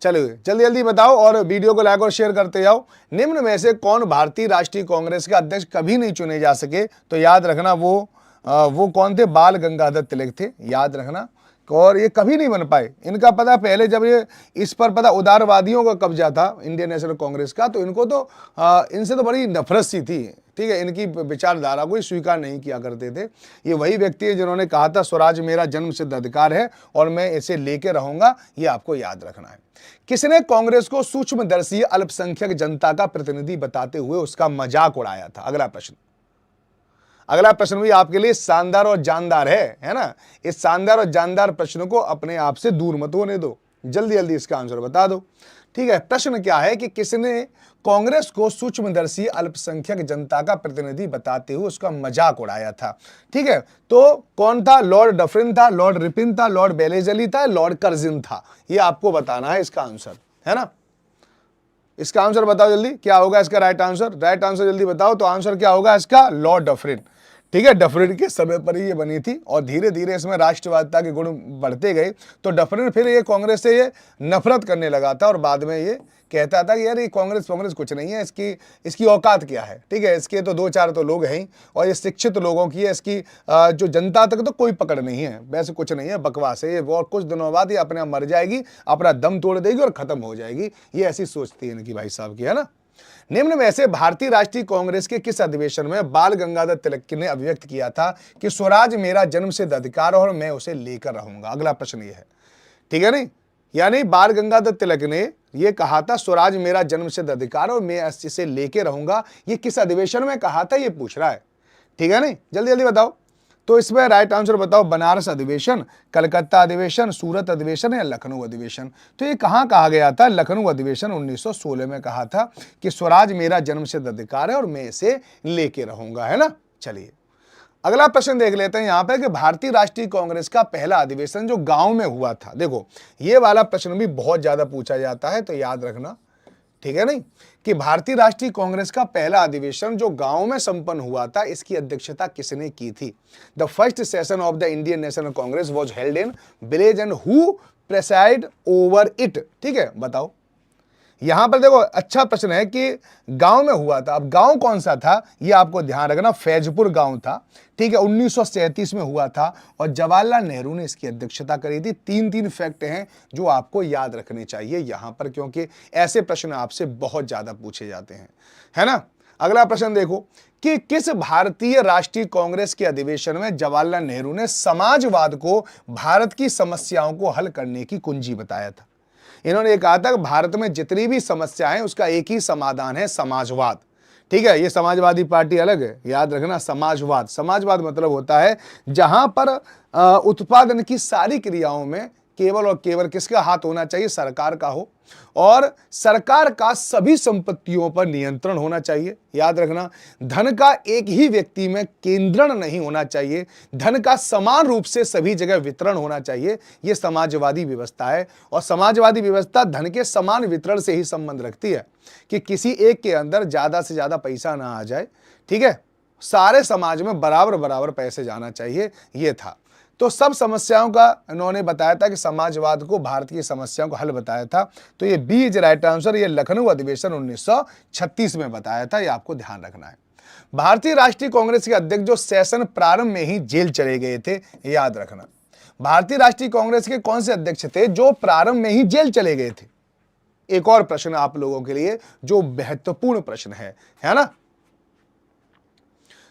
चलो जल्दी जल्दी बताओ और वीडियो को लाइक और शेयर करते जाओ। निम्न में से कौन भारतीय राष्ट्रीय कांग्रेस के अध्यक्ष कभी नहीं चुने जा सके? तो याद रखना वो कौन थे? बाल गंगाधर तिलक थे, याद रखना। और ये कभी नहीं बन पाए। इनका पता पहले जब ये इस पर पता उदारवादियों का कब्जा था इंडियन नेशनल कांग्रेस का, तो इनको तो इनसे तो बड़ी नफरत सी थी, ठीक है, इनकी विचारधारा को स्वीकार नहीं किया करते थे। ये वही व्यक्ति है जिन्होंने कहा था स्वराज मेरा जन्मसिद्ध अधिकार है और मैं इसे लेके रहूंगा। ये आपको याद रखना है। किसने कांग्रेस को सूक्ष्मदर्शी अल्पसंख्यक जनता का प्रतिनिधि बताते हुए उसका मजाक उड़ाया था? अगला प्रश्न, अगला प्रश्न भी आपके लिए शानदार और जानदार है ना? इस शानदार और जानदार प्रश्न को अपने आप से दूर मत होने दो, जल्दी जल्दी इसका आंसर बता दो, ठीक है? प्रश्न क्या है कि किसने कांग्रेस को सूक्ष्मदर्शी अल्पसंख्यक जनता का प्रतिनिधि बताते हुए उसका मजाक उड़ाया था, ठीक है? तो कौन था? लॉर्ड डफरिन था, लॉर्ड रिपिन था, लॉर्ड बेलेजली था, लॉर्ड कर्जिन था। ये आपको बताना है इसका आंसर, है ना? इसका आंसर बताओ जल्दी, क्या होगा इसका राइट आंसर? राइट आंसर जल्दी बताओ। तो आंसर क्या होगा इसका? लॉर्ड डफरिन, ठीक है। डफरिन के समय पर ही ये बनी थी और धीरे धीरे इसमें राष्ट्रवादिता के गुण बढ़ते गए। तो डफरिन फिर ये कांग्रेस से ये नफरत करने लगा था और बाद में ये कहता था कि यार ये कांग्रेस कुछ नहीं है, इसकी औकात क्या है, ठीक है, इसके तो 2-4 तो लोग हैं और ये शिक्षित लोगों की है, इसकी जो जनता तक तो कोई पकड़ नहीं है, वैसे कुछ नहीं है, बकवास है ये, और कुछ दिनों बाद ये अपने आप मर जाएगी, अपना दम तोड़ देगी और खत्म हो जाएगी। ये ऐसी सोचती है इनकी भाई साहब की, है ना? निम्न में से भारतीय राष्ट्रीय कांग्रेस के किस अधिवेशन में बाल गंगाधर तिलक ने अभिव्यक्त किया था कि स्वराज मेरा जन्मसिद्ध अधिकार और मैं उसे लेकर रहूंगा? अगला प्रश्न ये है, ठीक है नहीं? यानी बाल गंगाधर तिलक ने यह कहा था स्वराज मेरा जन्मसिद्ध अधिकार और मैं इसे लेके रहूंगा। ये किस अधिवेशन में कहा था ये पूछ रहा है, ठीक है नहीं? जल्दी जल्दी बताओ। तो इसमें राइट आंसर बताओ, बनारस अधिवेशन, कलकत्ता अधिवेशन, सूरत अधिवेशन या लखनऊ अधिवेशन? तो ये कहां कहा गया था? लखनऊ अधिवेशन 1916 में कहा था कि स्वराज मेरा जन्मसिद्ध अधिकार है और मैं इसे लेके रहूंगा, है ना? चलिए अगला प्रश्न देख लेते हैं यहां पे कि भारतीय राष्ट्रीय कांग्रेस का पहला अधिवेशन जो गांव में हुआ था, देखो ये वाला प्रश्न भी बहुत ज्यादा पूछा जाता है, तो याद रखना, ठीक है नहीं, कि भारतीय राष्ट्रीय कांग्रेस का पहला अधिवेशन जो गांव में संपन्न हुआ था, इसकी अध्यक्षता किसने की थी? The first session of the Indian national Congress was held in village and who preside over it? ठीक है, बताओ। यहां पर देखो अच्छा प्रश्न है कि गांव में हुआ था। अब गांव कौन सा था ये आपको ध्यान रखना, फैजपुर गांव था, ठीक है, 1937 में हुआ था और जवाहरलाल नेहरू ने इसकी अध्यक्षता करी थी। 3 फैक्ट हैं जो आपको याद रखने चाहिए यहां पर, क्योंकि ऐसे प्रश्न आपसे बहुत ज्यादा पूछे जाते हैं, है ना? अगला प्रश्न देखो कि किस भारतीय राष्ट्रीय कांग्रेस के अधिवेशन में जवाहरलाल नेहरू ने समाजवाद को भारत की समस्याओं को हल करने की कुंजी बताया था? इन्होंने कहा था कि भारत में जितनी भी समस्याएं उसका एक ही समाधान है, समाजवाद, ठीक है, ये समाजवादी पार्टी अलग है, याद रखना। समाजवाद, समाजवाद मतलब होता है जहां पर उत्पादन की सारी क्रियाओं में केवल और केवल किसका हाथ होना चाहिए? सरकार का हो, और सरकार का सभी संपत्तियों पर नियंत्रण होना चाहिए। याद रखना, धन का एक ही व्यक्ति में केंद्रण नहीं होना चाहिए, धन का समान रूप से सभी जगह वितरण होना चाहिए। यह समाजवादी व्यवस्था है, और समाजवादी व्यवस्था धन के समान वितरण से ही संबंध रखती है कि किसी एक के अंदर ज्यादा से ज्यादा पैसा ना आ जाए। ठीक है, सारे समाज में बराबर बराबर पैसे जाना चाहिए, यह था। तो सब समस्याओं का इन्होंने बताया था कि समाजवाद को भारत की समस्याओं को हल बताया था। तो ये बी इज राइट आंसर। ये लखनऊ अधिवेशन 1936 में बताया था, ये आपको ध्यान रखना है। भारतीय राष्ट्रीय कांग्रेस के अध्यक्ष जो सेशन प्रारंभ में ही जेल चले गए थे, याद रखना। भारतीय राष्ट्रीय कांग्रेस के कौन से अध्यक्ष थे जो प्रारंभ में ही जेल चले गए थे? एक और प्रश्न आप लोगों के लिए जो महत्वपूर्ण प्रश्न है ना?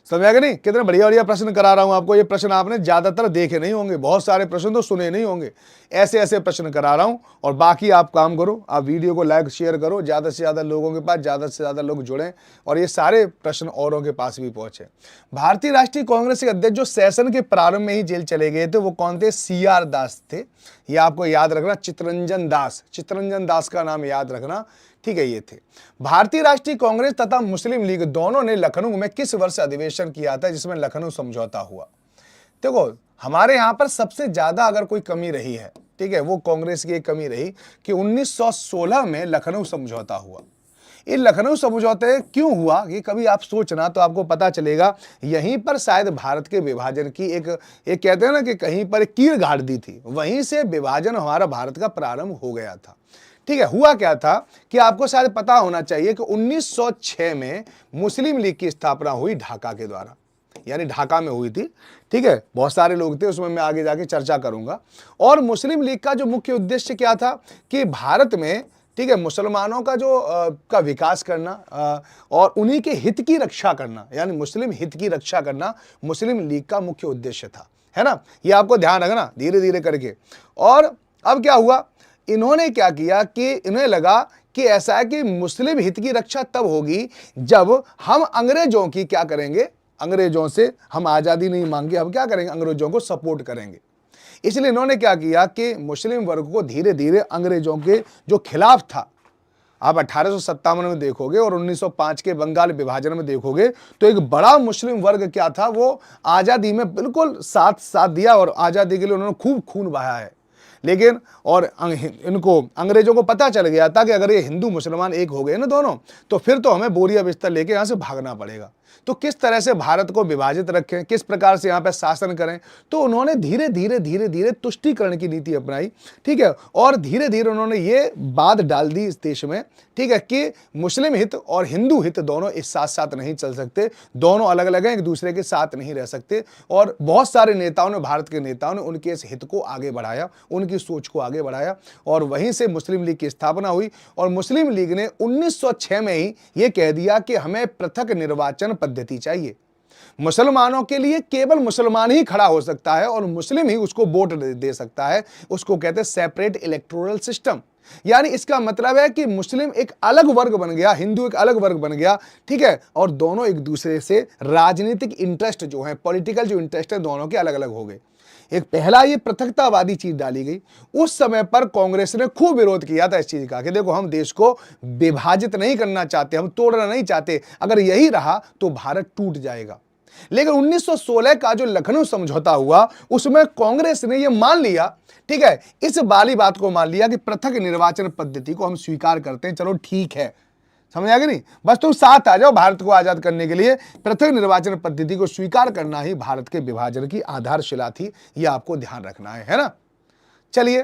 समझ आ गया नहीं? कितने बढ़िया बढ़िया प्रश्न करा रहा हूं आपको। ये प्रश्न आपने ज्यादातर देखे नहीं होंगे, बहुत सारे प्रश्न तो सुने नहीं होंगे। ऐसे ऐसे प्रश्न करा रहा हूं। और बाकी आप काम करो, आप वीडियो को लाइक शेयर करो, ज्यादा से ज्यादा लोगों के पास, ज्यादा से ज्यादा लोग जुड़ें और ये सारे प्रश्न औरों के पास भी पहुंचे। भारतीय राष्ट्रीय कांग्रेस के अध्यक्ष जो सेशन के प्रारंभ में ही जेल चले गए थे, वो कौन थे? CR दास थे। ये आपको याद रखना, चित्तरंजन दास, चित्तरंजन दास का नाम याद रखना। ठीक है, ये थे। भारतीय राष्ट्रीय कांग्रेस तथा मुस्लिम लीग दोनों ने लखनऊ में किस वर्ष अधिवेशन किया था जिसमें लखनऊ समझौता हुआ? देखो, हमारे यहां पर सबसे ज्यादा अगर कोई कमी रही है, ठीक है, वो कांग्रेस की एक कमी रही कि 1916 में लखनऊ समझौता हुआ। ये लखनऊ समझौते क्यों हुआ, ये कभी आप सोचना तो आपको पता चलेगा। यहीं पर शायद भारत के विभाजन की एक कहते हैं ना कि कहीं पर कील गाड़ दी थी, वहीं से विभाजन हमारा भारत का प्रारंभ हो गया था। ठीक है, हुआ क्या था कि आपको शायद पता होना चाहिए कि 1906 में मुस्लिम लीग की स्थापना हुई ढाका के द्वारा, यानी ढाका में हुई थी। ठीक है, बहुत सारे लोग थे उसमें, मैं आगे जाके चर्चा करूंगा। और मुस्लिम लीग का जो मुख्य उद्देश्य क्या था कि भारत में, ठीक है, मुसलमानों का जो का विकास करना और उन्हीं के हित की रक्षा करना, यानी मुस्लिम हित की रक्षा करना मुस्लिम लीग का मुख्य उद्देश्य था, है ना? ये आपको ध्यान रखना धीरे धीरे करके। और अब क्या हुआ, इन्होंने क्या किया कि इन्हें लगा कि ऐसा है कि मुस्लिम हित की रक्षा तब होगी जब हम अंग्रेजों की क्या करेंगे, अंग्रेजों से हम आजादी नहीं मांगे, हम क्या करेंगे, अंग्रेजों को सपोर्ट करेंगे। इसलिए इन्होंने क्या किया कि मुस्लिम वर्ग को धीरे धीरे अंग्रेजों के जो खिलाफ था, आप 1857 में देखोगे और 1905 के बंगाल विभाजन में देखोगे तो एक बड़ा मुस्लिम वर्ग क्या था, वो आजादी में बिल्कुल साथ दिया और आजादी के लिए उन्होंने खूब खून बहाया है। लेकिन और इनको अंग्रेजों को पता चल गया था कि अगर ये हिंदू मुसलमान एक हो गए ना दोनों, तो फिर तो हमें बोरिया बिस्तर लेके यहां से भागना पड़ेगा। तो किस तरह से भारत को विभाजित रखें, किस प्रकार से यहाँ पे शासन करें, तो उन्होंने धीरे धीरे तुष्टीकरण की नीति अपनाई। ठीक है, और धीरे धीरे उन्होंने ये बात डाल दी इस देश में, ठीक है, कि मुस्लिम हित और हिंदू हित दोनों एक साथ साथ नहीं चल सकते, दोनों अलग अलग हैं, एक दूसरे के साथ नहीं रह सकते। और बहुत सारे नेताओं ने, भारत के नेताओं ने उनके इस हित को आगे बढ़ाया, उनकी सोच को आगे बढ़ाया, और वहीं से मुस्लिम लीग की स्थापना हुई। और मुस्लिम लीग ने 1906 में ही ये कह दिया कि हमें पृथक निर्वाचन पद्धति चाहिए, मुसलमानों के लिए केवल मुसलमान ही खड़ा हो सकता है और मुस्लिम ही उसको वोट दे सकता है, उसको कहते हैं सेपरेट इलेक्टोरल सिस्टम। यानी इसका मतलब है कि मुस्लिम एक अलग वर्ग बन गया, हिंदू एक अलग वर्ग बन गया, ठीक है, और दोनों एक दूसरे से राजनीतिक इंटरेस्ट जो है, पॉलिटिकल जो इंटरेस्ट है, दोनों के अलग अलग हो गए। एक पहला ये पृथकतावादी चीज डाली गई। उस समय पर कांग्रेस ने खूब विरोध किया था इस चीज का कि देखो, हम देश को विभाजित नहीं करना चाहते, हम तोड़ना नहीं चाहते, अगर यही रहा तो भारत टूट जाएगा। लेकिन 1916 का जो लखनऊ समझौता हुआ, उसमें कांग्रेस ने यह मान लिया, ठीक है, इस वाली बात को मान लिया कि पृथक निर्वाचन पद्धति को हम स्वीकार करते हैं, चलो ठीक है, समझ आ गया नहीं? बस तुम साथ आ जाओ भारत को आजाद करने के लिए। पृथक निर्वाचन पद्धति को स्वीकार करना ही भारत के विभाजन की आधारशिला थी, यह आपको ध्यान रखना है ना? चलिए,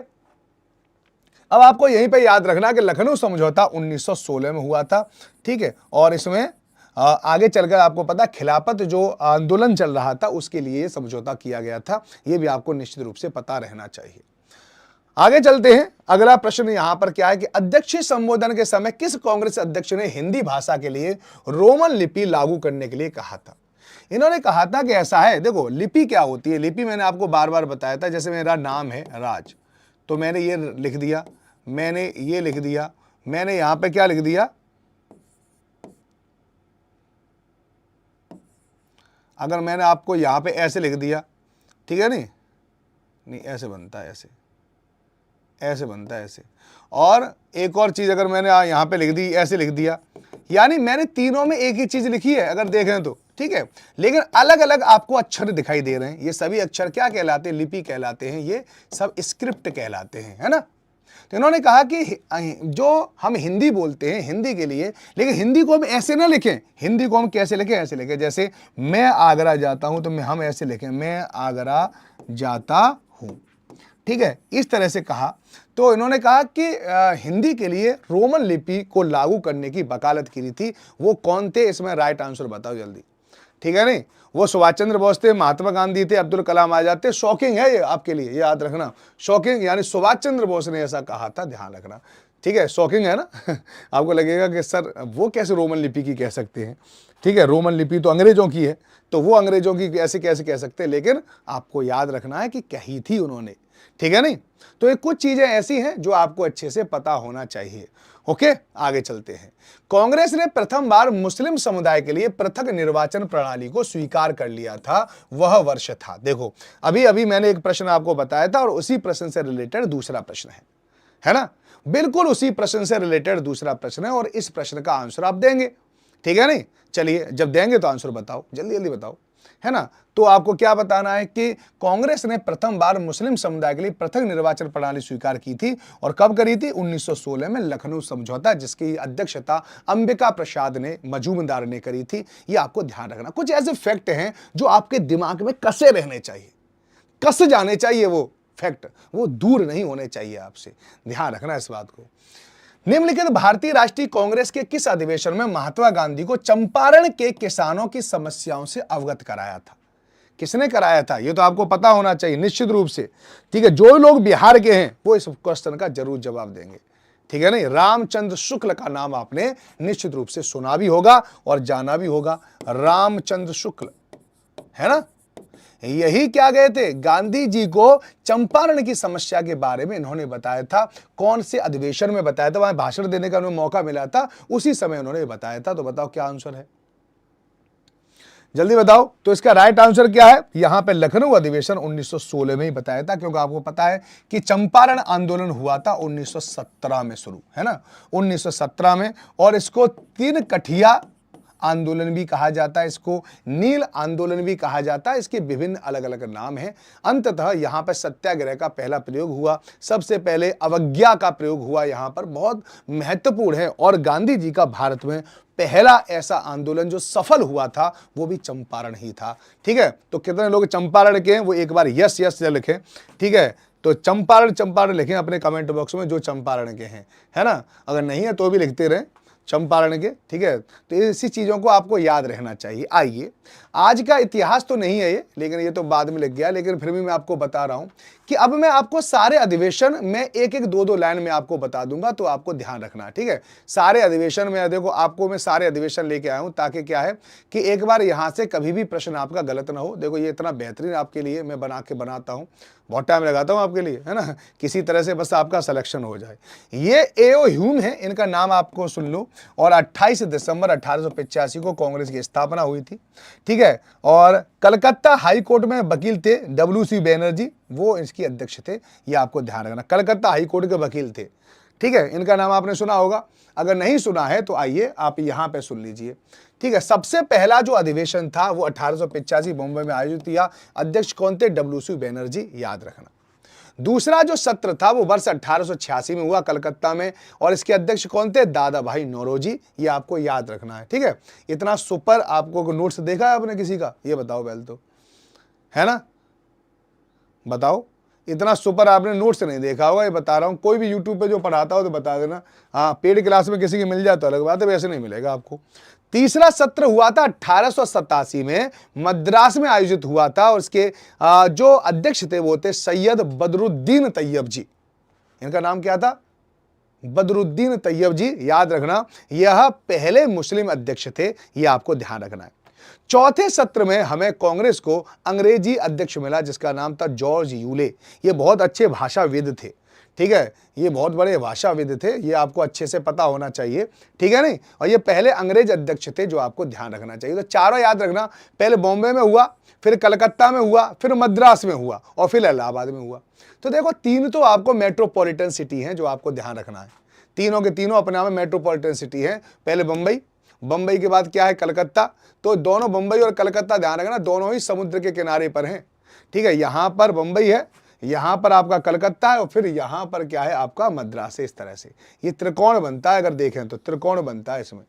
अब आपको यहीं पे याद रखना कि लखनऊ समझौता 1916 में हुआ था, ठीक है, और इसमें आगे चलकर आपको पता, खिलाफत जो आंदोलन चल रहा था उसके लिए समझौता किया गया था, यह भी आपको निश्चित रूप से पता रहना चाहिए। आगे चलते हैं। अगला प्रश्न यहां पर क्या है कि अध्यक्षीय संबोधन के समय किस कांग्रेस अध्यक्ष ने हिंदी भाषा के लिए रोमन लिपि लागू करने के लिए कहा था? इन्होंने कहा था कि ऐसा है, देखो लिपि क्या होती है, लिपि मैंने आपको बार बार बताया था। जैसे मेरा नाम है राज, तो मैंने ये लिख दिया, मैंने ये लिख दिया, मैंने यहां पे क्या लिख दिया, अगर मैंने आपको यहाँ पे ऐसे लिख दिया, ठीक है, नहीं ऐसे बनता है, ऐसे बनता है ऐसे। और एक और चीज़ अगर मैंने यहाँ पे लिख दी, ऐसे लिख दिया, यानी मैंने तीनों में एक ही चीज़ लिखी है अगर देखें तो, ठीक है, लेकिन अलग अलग आपको अक्षर दिखाई दे रहे हैं। ये सभी अक्षर क्या कहलाते हैं? लिपि कहलाते हैं, ये सब स्क्रिप्ट कहलाते हैं, है ना। तो इन्होंने कहा कि जो हम हिंदी बोलते हैं हिंदी के लिए, लेकिन हिंदी को हम ऐसे ना लिखें। हिंदी को हम कैसे लिखें? ऐसे लिखें, जैसे मैं आगरा जाता हूं तो हम ऐसे लिखें, मैं आगरा जाता हूं, ठीक है, इस तरह से कहा। तो इन्होंने कहा कि हिंदी के लिए रोमन लिपि को लागू करने की वकालत की थी। वो कौन थे? इसमें राइट आंसर बताओ जल्दी, ठीक है, नहीं वो सुभाष चंद्र बोस थे, महात्मा गांधी थे, अब्दुल कलाम आजाद थे। शॉकिंग है ये आपके लिए, ये याद रखना, शॉकिंग, यानी सुभाष चंद्र बोस ने ऐसा कहा था, ध्यान रखना, ठीक है, शॉकिंग है ना। आपको लगेगा कि सर वो कैसे रोमन लिपि की कह सकते हैं, ठीक है, रोमन लिपि तो अंग्रेजों की है, तो वो अंग्रेजों की ऐसे कैसे कह सकते हैं, लेकिन आपको याद रखना है कि कही थी उन्होंने, ठीक है, नहीं। तो ये कुछ चीजें ऐसी हैं जो आपको अच्छे से पता होना चाहिए। ओके, आगे चलते हैं। कांग्रेस ने प्रथम बार मुस्लिम समुदाय के लिए पृथक निर्वाचन प्रणाली को स्वीकार कर लिया था, वह वर्ष था, देखो अभी अभी मैंने एक प्रश्न आपको बताया था और उसी प्रश्न से रिलेटेड दूसरा प्रश्न है ना, बिल्कुल उसी प्रश्न से रिलेटेड दूसरा प्रश्न है और इस प्रश्न का आंसर आप देंगे, ठीक है, नहीं चलिए जब देंगे तो आंसर बताओ, जल्दी जल्दी बताओ, है ना। तो आपको क्या बताना है कि कांग्रेस ने प्रथम बार मुस्लिम समुदाय के लिए पृथक निर्वाचन प्रणाली स्वीकार की थी और कब करी थी? 1916 में लखनऊ समझौता, जिसकी अध्यक्षता अंबिका प्रसाद ने मजूमदार ने करी थी। ये आपको ध्यान रखना। कुछ ऐसे फैक्ट हैं जो आपके दिमाग में कसे रहने चाहिए, कस जाने चाहिए, वो फैक्ट वो दूर नहीं होने चाहिए आपसे, ध्यान रखना इस बात को। निम्नलिखित भारतीय राष्ट्रीय कांग्रेस के किस अधिवेशन में महात्मा गांधी को चंपारण के किसानों की समस्याओं से अवगत कराया था? किसने कराया था? ये तो आपको पता होना चाहिए निश्चित रूप से, ठीक है। जो लोग बिहार के हैं वो इस क्वेश्चन का जरूर जवाब देंगे, ठीक है, नहीं। रामचंद्र शुक्ल का नाम आपने निश्चित रूप से सुना भी होगा और जाना भी होगा। रामचंद्र शुक्ल, है ना, यही क्या गए थे? गांधी जी को चंपारण की समस्या के बारे में इन्होंने बताया था। कौन से अधिवेशन में बताया था? वहां भाषण देने का उन्हें मौका मिला था, उसी समय उन्होंने बताया था। तो बताओ क्या आंसर है, जल्दी बताओ। तो इसका राइट आंसर क्या है? यहां पे लखनऊ अधिवेशन 1916 में ही बताया था, क्योंकि आपको पता है कि चंपारण आंदोलन हुआ था 1917 में शुरू, है ना, 1917 में। और इसको तीन कठिया आंदोलन भी कहा जाता है, इसको नील आंदोलन भी कहा जाता है, इसके विभिन्न अलग अलग नाम हैं। अंततः यहाँ पर सत्याग्रह का पहला प्रयोग हुआ, सबसे पहले अवज्ञा का प्रयोग हुआ, यहाँ पर बहुत महत्वपूर्ण है। और गांधी जी का भारत में पहला ऐसा आंदोलन जो सफल हुआ था वो भी चंपारण ही था, ठीक है। तो कितने लोग चंपारण के हैं वो एक बार यस यस लिखें, ठीक है। तो चंपारण चंपारण लिखें अपने कमेंट बॉक्स में जो चंपारण के हैं, है ना, अगर नहीं है तो भी लिखते रहें चंपारण के, ठीक है। तो ऐसी चीज़ों को आपको याद रहना चाहिए। आइए, आज का इतिहास तो नहीं है ये, लेकिन ये तो बाद में लिख गया, लेकिन फिर भी मैं आपको बता रहा हूं कि अब मैं आपको सारे अधिवेशन में एक एक दो दो लाइन में आपको बता दूंगा, तो आपको ध्यान रखना, ठीक है। सारे अधिवेशन में देखो, आपको मैं सारे अधिवेशन लेके आया हूं ताकि क्या है कि एक बार यहां से कभी भी प्रश्न आपका गलत ना हो। देखो ये इतना बेहतरीन आपके लिए मैं बनाता हूं, बहुत टाइम लगाता हूं आपके लिए, है ना, किसी तरह से बस आपका सिलेक्शन हो जाए। ये एओ ह्यूम है, इनका नाम आपको सुन लो। और 28 दिसंबर 1885 को कांग्रेस की स्थापना हुई थी, ठीक है। और कलकत्ता हाई कोर्ट में वकील थे WC बैनर्जी, वो इसकी अध्यक्ष थे, ये आपको ध्यान रखना। कलकत्ता हाई कोर्ट के वकील थे, ठीक है। इनका नाम आपने सुना होगा, अगर नहीं सुना है तो आइए आप यहां पे सुन लीजिए, ठीक है। सबसे पहला जो अधिवेशन था वो 1885 मुंबई में आयोजित किया। अध्यक्ष कौन थे? WC बैनर्जी, याद रखना। दूसरा जो सत्र था वो वर्ष 1886 में हुआ कलकत्ता में, और इसके अध्यक्ष कौन थे? दादा भाई नौरोजी, ये आपको याद रखना है, ठीक है। इतना सुपर आपको नोट्स देखा है आपने किसी का? ये बताओ पहले तो, है ना, बताओ, इतना सुपर आपने नोट्स नहीं देखा होगा, ये बता रहा हूं। कोई भी यूट्यूब पे जो पढ़ाता हो तो बता देना, हाँ पेड क्लास में किसी की मिल जाए तो अलग बात है, वैसे नहीं मिलेगा आपको। तीसरा सत्र हुआ था 1887 में, मद्रास में आयोजित हुआ था, और इसके जो अध्यक्ष थे वो थे सैयद बदरुद्दीन तैयब जी। इनका नाम क्या था? बदरुद्दीन तैयब जी, याद रखना। यह पहले मुस्लिम अध्यक्ष थे, यह आपको ध्यान रखना है। चौथे सत्र में हमें कांग्रेस को अंग्रेजी अध्यक्ष मिला जिसका नाम था जॉर्ज यूले। ये बहुत अच्छे भाषाविद थे, ठीक है, ये बहुत बड़े भाषाविद थे, ये आपको अच्छे से पता होना चाहिए, ठीक है नहीं। और ये पहले अंग्रेज अध्यक्ष थे, जो आपको ध्यान रखना चाहिए। तो चारों याद रखना, पहले बॉम्बे में हुआ, फिर कलकत्ता में हुआ, फिर मद्रास में हुआ और फिर इलाहाबाद में हुआ। तो देखो, तीन तो आपको मेट्रोपॉलिटन सिटी हैं जो आपको ध्यान रखना है। तीनों के तीनों अपने आप में मेट्रोपॉलिटन सिटी हैं। पहले बम्बई, बम्बई के बाद क्या है, कलकत्ता। तो दोनों बम्बई और कलकत्ता ध्यान रखना, दोनों ही समुद्र के किनारे पर हैं, ठीक है। यहाँ पर बम्बई है, यहाँ पर आपका कलकत्ता है और फिर यहाँ पर क्या है, आपका मद्रास है। इस तरह से ये त्रिकोण बनता है, अगर देखें तो त्रिकोण बनता है इसमें।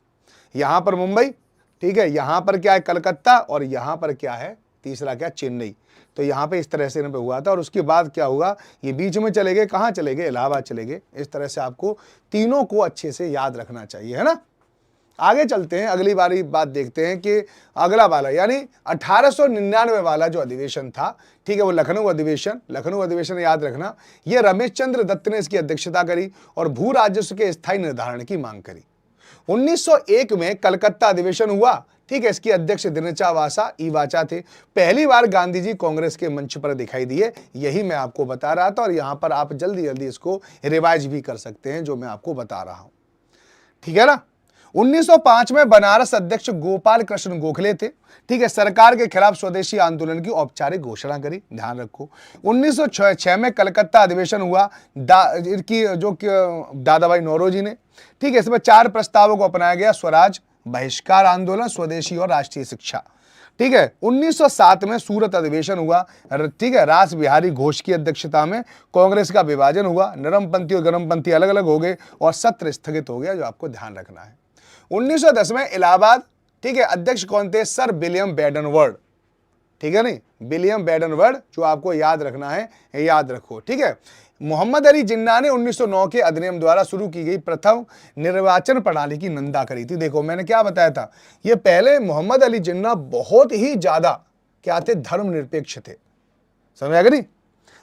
यहाँ पर मुंबई, ठीक है, यहाँ पर क्या है, कलकत्ता, और यहाँ पर क्या है, तीसरा क्या, चेन्नई। तो यहाँ पे इस तरह से इन पे हुआ था और उसके बाद क्या हुआ, ये बीच में चले गए, कहाँ चले गए, इलाहाबाद चले गए। इस तरह से आपको तीनों को अच्छे से याद रखना चाहिए, है ना। आगे चलते हैं, अगली बारी बात देखते हैं कि अगला वाला यानी 1899 वाला जो अधिवेशन था, ठीक है, वो लखनऊ अधिवेशन। लखनऊ अधिवेशन याद रखना, ये रमेश चंद्र दत्त ने इसकी अध्यक्षता करी और भू राजस्व के स्थायी निर्धारण की मांग करी। 1901 में कलकत्ता अधिवेशन हुआ, ठीक है, इसकी अध्यक्ष दिनचा वासा इवाचा थे। पहली बार गांधी जी कांग्रेस के मंच पर दिखाई दिए, यही मैं आपको बता रहा था और यहां पर आप जल्दी जल्दी इसको रिवाइज भी कर सकते हैं जो मैं आपको बता रहा हूं, ठीक है ना। 1905 में बनारस अध्यक्ष गोपाल कृष्ण गोखले थे, ठीक है, सरकार के खिलाफ स्वदेशी आंदोलन की औपचारिक घोषणा करी, ध्यान रखो। 1906 में कलकत्ता अधिवेशन हुआ, दादाभाई नौरोजी ने, ठीक है, इसमें 4 प्रस्तावों को अपनाया गया, स्वराज, बहिष्कार आंदोलन, स्वदेशी और राष्ट्रीय शिक्षा, ठीक है। 1907 में सूरत अधिवेशन हुआ, ठीक है, रास बिहारी घोष की अध्यक्षता में। कांग्रेस का विभाजन हुआ, नरमपंथी और गरमपंथी अलग अलग हो गए और सत्र स्थगित हो गया, जो आपको ध्यान रखना है। 1910 में इलाहाबाद, ठीक है, अध्यक्ष कौन थे, सर विलियम बेडनवर्ड, ठीक है नहीं, विलियम बेडनवर्ड, जो आपको याद रखना है, याद रखो, ठीक है। मोहम्मद अली जिन्ना ने 1909 के अधिनियम द्वारा शुरू की गई प्रथम निर्वाचन प्रणाली की निंदा करी थी। देखो मैंने क्या बताया था, ये पहले मोहम्मद अली जिन्ना बहुत ही ज्यादा क्या थे, धर्मनिरपेक्ष थे, समझ आ गई।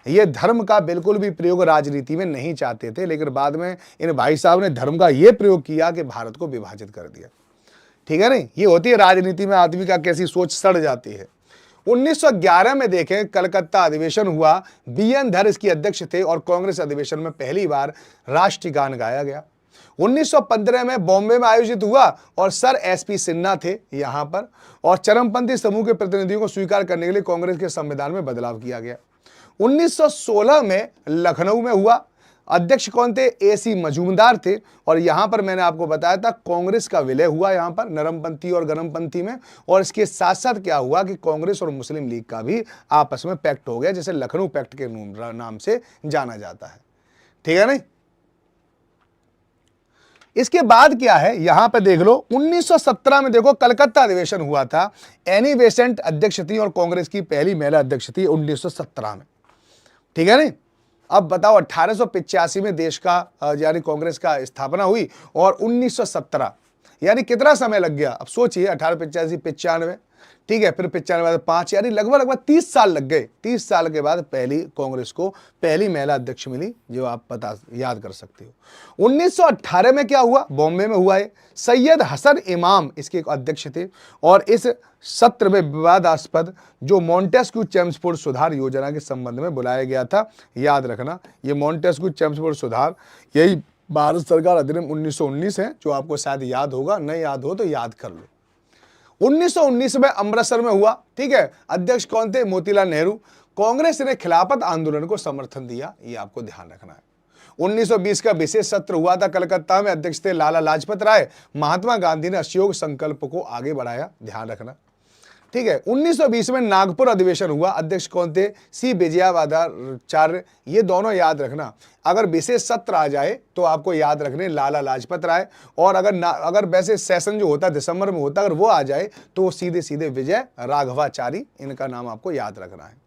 ये धर्म का बिल्कुल भी प्रयोग राजनीति में नहीं चाहते थे, लेकिन बाद में इन भाई साहब ने धर्म का ये प्रयोग किया कि भारत को विभाजित कर दिया, ठीक है नहीं। ये होती है राजनीति में आदमी का कैसी सोच सड़ जाती है। 1911 में देखें कलकत्ता अधिवेशन हुआ, बीएन धर इसकी अध्यक्ष थे और कांग्रेस अधिवेशन में पहली बार राष्ट्रीय गान गाया गया। 1915 में बॉम्बे में आयोजित हुआ और सर एसपी सिन्हा थे यहां पर, और चरमपंथी समूह के प्रतिनिधियों को स्वीकार करने के लिए कांग्रेस के संविधान में बदलाव किया गया। 1916 में लखनऊ में हुआ, अध्यक्ष कौन थे, एसी मजूमदार थे, और यहां पर मैंने आपको बताया था कांग्रेस का विलय हुआ यहां पर नरमपंथी और गरमपंथी में, और इसके साथ साथ क्या हुआ कि कांग्रेस और मुस्लिम लीग का भी आपस में पैक्ट हो गया, जिसे लखनऊ पैक्ट के नाम से जाना जाता है, ठीक है नहीं। इसके बाद क्या है, यहां पे देख लो 1917 में देखो कलकत्ता अधिवेशन हुआ था, एनी बेसेंट अध्यक्ष थी और कांग्रेस की पहली महिला अध्यक्ष थी 1917 में, ठीक है नहीं। अब बताओ 1885 में देश का यानी कांग्रेस का स्थापना हुई और 1917 यानी कितना समय लग गया, अब सोचिए 1885 95, ठीक है, फिर 95 5, यानी लगभग 30 साल लग गए। 30 साल के बाद पहली कांग्रेस को पहली महिला अध्यक्ष मिली, जो आप पता याद कर सकते हो। 1918 में क्या हुआ, बॉम्बे में हुआ है, सैयद हसन इमाम इसके अध्यक्ष थे और इस सत्र में विवादास्पद जो मॉन्टेस्क्यू चेम्सफोर्ड सुधार योजना के संबंध में बुलाया गया था, याद रखना ये मॉन्टेस्क्यू चेम्सफोर्ड सुधार यही भारत सरकार अधिनियम 1919 है, जो आपको शायद याद होगा, नहीं याद हो तो याद कर लो। 1919 में अमृतसर में हुआ, ठीक है, अध्यक्ष कौन थे, मोतीलाल नेहरू। कांग्रेस ने खिलाफत आंदोलन को समर्थन दिया, ये आपको ध्यान रखना है। 1920 का विशेष सत्र हुआ था कलकत्ता में, अध्यक्ष थे लाला लाजपत राय। महात्मा गांधी ने असहयोग संकल्प को आगे बढ़ाया, ध्यान रखना, ठीक है। 1920 में नागपुर अधिवेशन हुआ, अध्यक्ष कौन थे, सी विजयावादाचार्य। ये दोनों याद रखना, अगर विशेष सत्र आ जाए तो आपको याद रखने लाला लाजपत राय, और अगर वैसे सेशन जो होता है दिसंबर में होता, अगर वो आ जाए तो सीधे सीधे विजय राघवाचारी, इनका नाम आपको याद रखना है,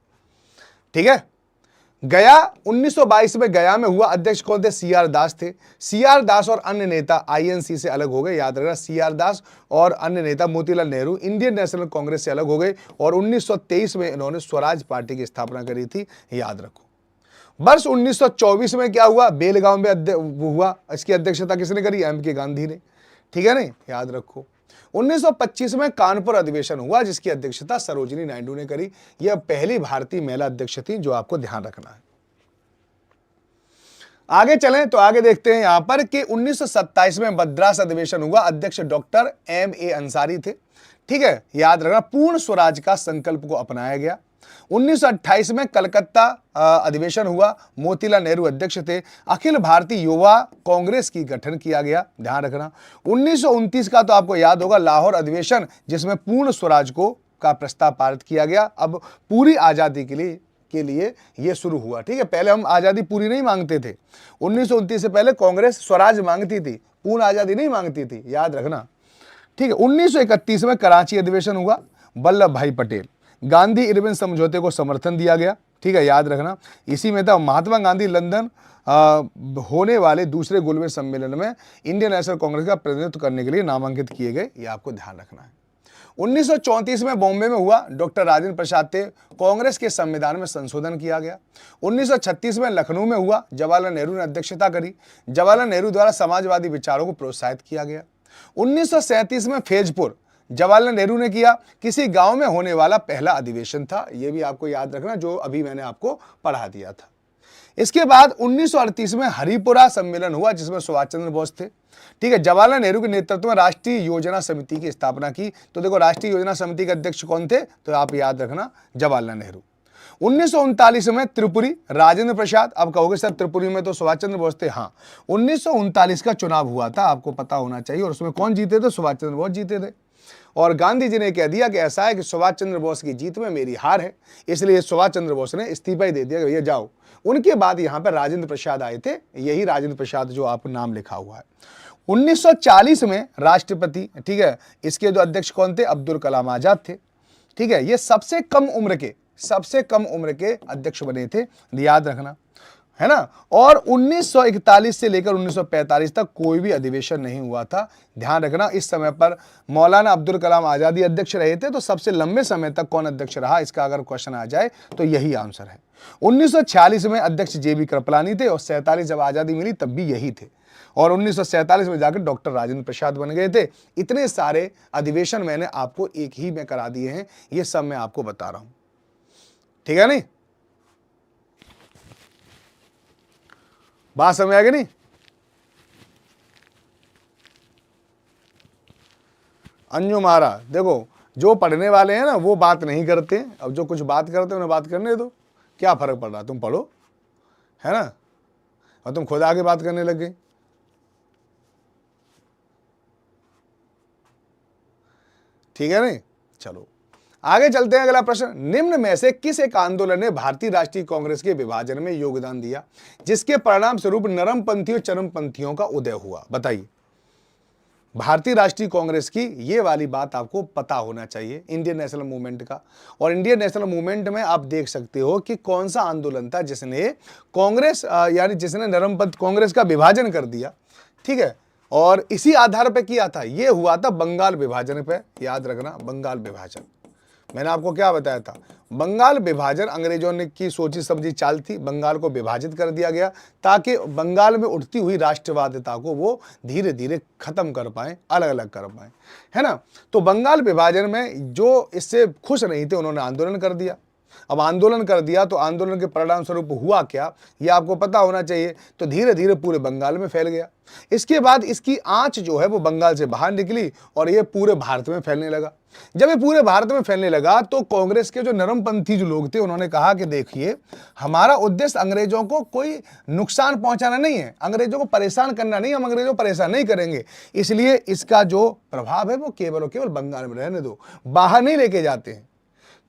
ठीक है। गया 1922 में गया में हुआ, अध्यक्ष कौन थे, सीआर दास थे। सीआर दास और अन्य नेता आईएनसी से अलग हो गए, याद रखना, सीआर दास और अन्य नेता मोतीलाल नेहरू इंडियन नेशनल कांग्रेस से अलग हो गए और 1923 में इन्होंने स्वराज पार्टी की स्थापना करी थी, याद रखो। वर्ष 1924 में क्या हुआ, बेलगांव में हुआ, इसकी अध्यक्षता किसने करी, एमके गांधी ने, ठीक है नहीं, याद रखो। 1925 में कानपुर अधिवेशन हुआ, जिसकी अध्यक्षता सरोजिनी नायडू ने करी। यह पहली भारतीय महिला अध्यक्ष थी, जो आपको ध्यान रखना है। आगे चलें तो आगे देखते हैं यहां पर कि 1927 में मद्रास अधिवेशन हुआ। अध्यक्ष डॉक्टर M.A. अंसारी थे। ठीक है, याद रखना, पूर्ण स्वराज का संकल्प को अपनाया गया। 1928 में कलकत्ता अधिवेशन हुआ। मोतीलाल नेहरू अध्यक्ष थे। अखिल भारतीय युवा कांग्रेस की गठन किया गया, ध्यान रखना। 1929 का तो आपको याद होगा लाहौर अधिवेशन, जिसमें पूर्ण स्वराज का प्रस्ताव पारित किया गया। अब पूरी आजादी के लिए यह शुरू हुआ। ठीक है, पहले हम आजादी पूरी नहीं मांगते थे। 1929 से पहले कांग्रेस स्वराज मांगती थी, पूर्ण आजादी नहीं मांगती थी, याद रखना। ठीक है, 1931 में कराची अधिवेशन हुआ। वल्लभ भाई पटेल, गांधी इरविन समझौते को समर्थन दिया गया। ठीक है, याद रखना। इसी में था महात्मा गांधी लंदन होने वाले दूसरे गोलमेज सम्मेलन में इंडियन नेशनल कांग्रेस का प्रतिनिधित्व करने के लिए नामांकित किए गए, ये आपको ध्यान रखना है। 1934 में बॉम्बे में हुआ। डॉक्टर राजेंद्र प्रसाद थे। कांग्रेस के संविधान में संशोधन किया गया। 1936 में लखनऊ में हुआ। जवाहरलाल नेहरू ने अध्यक्षता करी। जवाहरलाल नेहरू द्वारा समाजवादी विचारों को प्रोत्साहित किया गया। 1937 में फैजपुर जवाहरलाल नेहरू ने किया। किसी गांव में होने वाला पहला अधिवेशन था, यह भी आपको याद रखना, जो अभी मैंने आपको पढ़ा दिया था। इसके बाद 1938 में हरिपुरा सम्मेलन हुआ, जिसमें सुभाष चंद्र बोस थे। ठीक है, जवाहरलाल नेहरू के नेतृत्व में राष्ट्रीय योजना समिति की स्थापना की। तो देखो, राष्ट्रीय योजना समिति के अध्यक्ष कौन थे, तो आप याद रखना, जवाहरलाल नेहरू। 1939 में त्रिपुरी राजेंद्र प्रसाद। अब कहोगे सर त्रिपुरी में तो सुभाष चंद्र बोस थे। हाँ, 1939 का चुनाव हुआ था, आपको पता होना चाहिए, और उसमें कौन जीते थे, सुभाष चंद्र बोस जीते थे। और गांधी जी ने कह दिया कि ऐसा है कि सुभाष चंद्र बोस की जीत में मेरी हार है, इसलिए सुभाष चंद्र बोस ने इस्तीफा ही दे दिया कि भैया जाओ। उनके बाद यहां पर राजेंद्र प्रसाद आए थे, यही राजेंद्र प्रसाद जो आप नाम लिखा हुआ है। 1940 में राष्ट्रपति, ठीक है, इसके जो अध्यक्ष कौन थे, अब्दुल कलाम आजाद थे। ठीक है, ये सबसे कम उम्र के अध्यक्ष बने थे, याद रखना, है ना। और 1941 से लेकर 1945 तक कोई भी अधिवेशन नहीं हुआ था, ध्यान रखना। इस समय पर मौलाना अब्दुल कलाम आजाद ही अध्यक्ष रहे थे। तो सबसे लंबे समय तक कौन अध्यक्ष रहा, इसका अगर क्वेश्चन आ जाए तो यही आंसर है। 1946 में अध्यक्ष JB कृपलानी थे, और 47 जब आजादी मिली तब भी यही थे, और 1947 में जाकर डॉक्टर राजेंद्र प्रसाद बन गए थे। इतने सारे अधिवेशन मैंने आपको एक ही में करा दिए हैं, ये सब मैं आपको बता रहा हूं, ठीक है नहीं। बात समझ आ गई नहीं। अंजू महाराज, देखो जो पढ़ने वाले हैं ना वो बात नहीं करते, अब जो कुछ बात करते हैं उन्हें बात करने दो, क्या फर्क पड़ रहा, तुम पढ़ो, है ना, और तुम खुद आगे बात करने लगे। ठीक है नहीं, चलो आगे चलते हैं। अगला प्रश्न, निम्न में से किस एक आंदोलन ने भारतीय राष्ट्रीय कांग्रेस के विभाजन में योगदान दिया, जिसके परिणाम स्वरूप नरमपंथी और चरमपंथियों का उदय हुआ, बताइए। भारतीय राष्ट्रीय कांग्रेस की ये वाली बात आपको पता होना चाहिए, इंडियन नेशनल मूवमेंट का। और इंडियन नेशनल मूवमेंट में आप देख सकते हो कि कौन सा आंदोलन था जिसने कांग्रेस यानी जिसने नरमपंथ कांग्रेस का विभाजन कर दिया। ठीक है, और इसी आधार पर किया था, यह हुआ था बंगाल विभाजन पे, याद रखना, बंगाल विभाजन। मैंने आपको क्या बताया था, बंगाल विभाजन अंग्रेजों ने की सोची समझी चाल थी। बंगाल को विभाजित कर दिया गया ताकि बंगाल में उठती हुई राष्ट्रवादिता को वो धीरे धीरे खत्म कर पाए, अलग अलग कर पाए, है ना। तो बंगाल विभाजन में जो इससे खुश नहीं थे उन्होंने आंदोलन कर दिया। अब आंदोलन कर दिया तो आंदोलन के परिणाम स्वरूप हुआ क्या, ये आपको पता होना चाहिए। तो धीरे धीरे पूरे बंगाल में फैल गया। इसके बाद इसकी आंच जो है वो बंगाल से बाहर निकली और ये पूरे भारत में फैलने लगा। जब ये पूरे भारत में फैलने लगा तो कांग्रेस के जो नरमपंथी जो लोग थे उन्होंने कहा कि देखिए, हमारा उद्देश्य अंग्रेजों को कोई नुकसान पहुंचाना नहीं है, अंग्रेजों को परेशान करना नहीं, हम अंग्रेजों को परेशान नहीं करेंगे, इसलिए इसका जो प्रभाव है वो केवल और केवल बंगाल में रहने दो, बाहर नहीं लेके जाते हैं।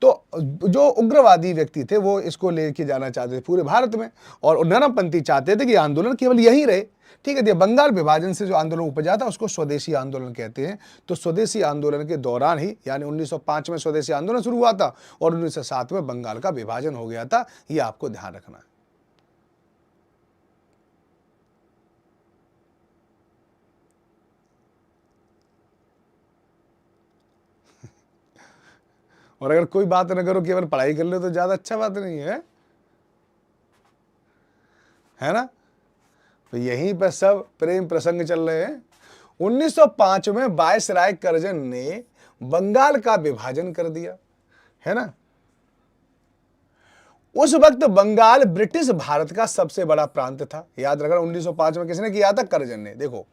तो जो उग्रवादी व्यक्ति थे वो इसको लेके जाना चाहते थे पूरे भारत में, और नरमपंथी चाहते थे कि आंदोलन केवल यहीं रहे। ठीक है, बंगाल विभाजन से जो आंदोलन उपजा था उसको स्वदेशी आंदोलन कहते हैं। तो स्वदेशी आंदोलन के दौरान ही यानी 1905 में स्वदेशी आंदोलन शुरू हुआ था और 1907 में बंगाल का विभाजन हो गया था, ये आपको ध्यान रखना है। और अगर कोई बात न करो, केवल पढ़ाई कर ले तो ज्यादा अच्छा बात नहीं है ना। तो यहीं पर सब प्रेम प्रसंग चल रहे हैं। 1905 में वायसराय करजन ने बंगाल का विभाजन कर दिया, है ना। उस वक्त बंगाल ब्रिटिश भारत का सबसे बड़ा प्रांत था। याद रखना 1905 में किसने किया था? करजन ने। देखो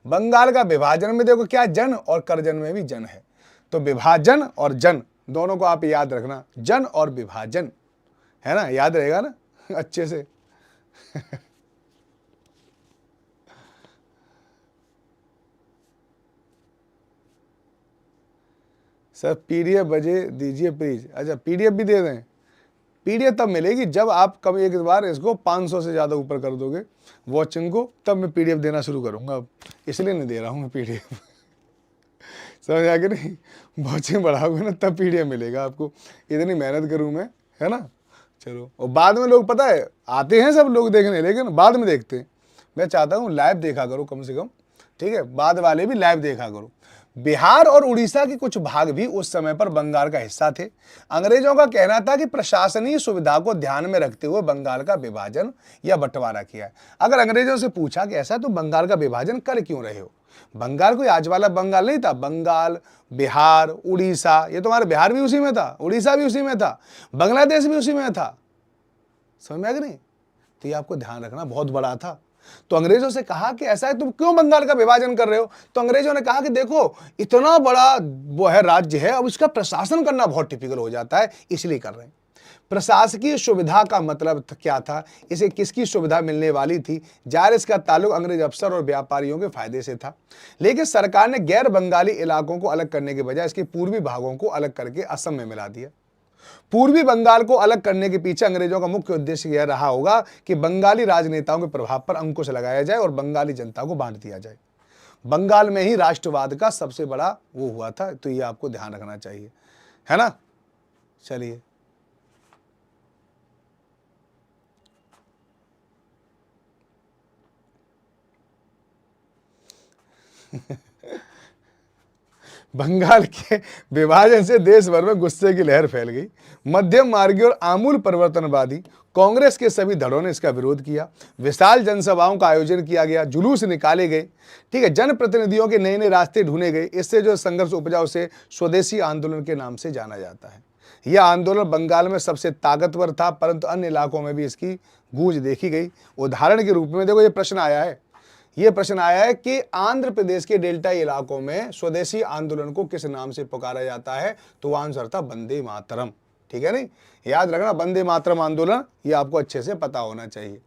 बंगाल का विभाजन में देखो क्या जन और करजन में भी जन है, तो विभाजन और जन दोनों को आप याद रखना, जन और विभाजन, है ना, याद रहेगा ना अच्छे से। सर पीडीएफ बजे दीजिए प्लीज। अच्छा पीडीएफ भी दे दें? पीडीएफ तब मिलेगी जब आप कभी एक बार इसको 500 से ज़्यादा ऊपर कर दोगे वॉचिंग को, तब मैं पीडीएफ देना शुरू करूँगा। अब इसलिए नहीं दे रहा हूँ मैं पीडीएफ। समझ आ गया नहीं? वॉचिंग बढ़ाओगे ना तब पीडीएफ मिलेगा आपको, इतनी मेहनत करूँ मैं, है ना। चलो, और बाद में लोग पता है आते हैं सब लोग देखने, लेकिन बाद में देखते हैं। मैं चाहता हूँ लाइव देखा करो कम से कम, ठीक है, बाद वाले भी लाइव देखा करो। बिहार और उड़ीसा के कुछ भाग भी उस समय पर बंगाल का हिस्सा थे। अंग्रेजों का कहना था कि प्रशासनिक सुविधा को ध्यान में रखते हुए बंगाल का विभाजन या बंटवारा किया है। अगर अंग्रेजों से पूछा कि ऐसा तो बंगाल का विभाजन कर क्यों रहे हो? बंगाल कोई आज वाला बंगाल नहीं था। बंगाल, बिहार, उड़ीसा, ये तुम्हारा बिहार भी उसी में था, उड़ीसा भी उसी में था, बांग्लादेश भी उसी में था। समझ में आ गया नहीं? तो ये आपको ध्यान रखना बहुत बड़ा था। तो अंग्रेजों से कहा कि ऐसा है, तुम क्यों बंगाल का विभाजन कर रहे हो? तो अंग्रेजों ने कहा कि देखो इतना बड़ा वो है राज्य है, अब इसका प्रशासन करना बहुत टिपिकल हो जाता है, इसलिए कर रहे हैं। प्रशासकीय सुविधा का मतलब क्या था? इसे किसकी सुविधा मिलने वाली थी? जाहिर इसका ताल्लुक अंग्रेज अफसर और व्यापारियों के फायदे से था। लेकिन सरकार ने गैर बंगाली इलाकों को अलग करने के बजाय इसके पूर्वी भागों को अलग करके असम में मिला दिया। पूर्वी बंगाल को अलग करने के पीछे अंग्रेजों का मुख्य उद्देश्य यह रहा होगा कि बंगाली राजनेताओं के प्रभाव पर अंकुश लगाया जाए और बंगाली जनता को बांट दिया जाए। बंगाल में ही राष्ट्रवाद का सबसे बड़ा वो हुआ था, तो ये आपको ध्यान रखना चाहिए, है ना। चलिए बंगाल के विभाजन से देश भर में गुस्से की लहर फैल गई। मध्यम मार्गी और आमूल परिवर्तनवादी कांग्रेस के सभी धड़ों ने इसका विरोध किया। विशाल जनसभाओं का आयोजन किया गया, जुलूस निकाले गए, ठीक है, जनप्रतिनिधियों के नए नए रास्ते ढूंढे गए। इससे जो संघर्ष उपजा उसे स्वदेशी आंदोलन के नाम से जाना जाता है। यह आंदोलन बंगाल में सबसे ताकतवर था, परंतु अन्य इलाकों में भी इसकी गूंज देखी गई। उदाहरण के रूप में देखो ये प्रश्न आया है, यह प्रश्न आया है कि आंध्र प्रदेश के डेल्टा इलाकों में स्वदेशी आंदोलन को किस नाम से पुकारा जाता है? तो आंसर था वंदे मातरम। ठीक है नहीं, याद रखना वंदे मातरम आंदोलन, ये आपको अच्छे से पता होना चाहिए,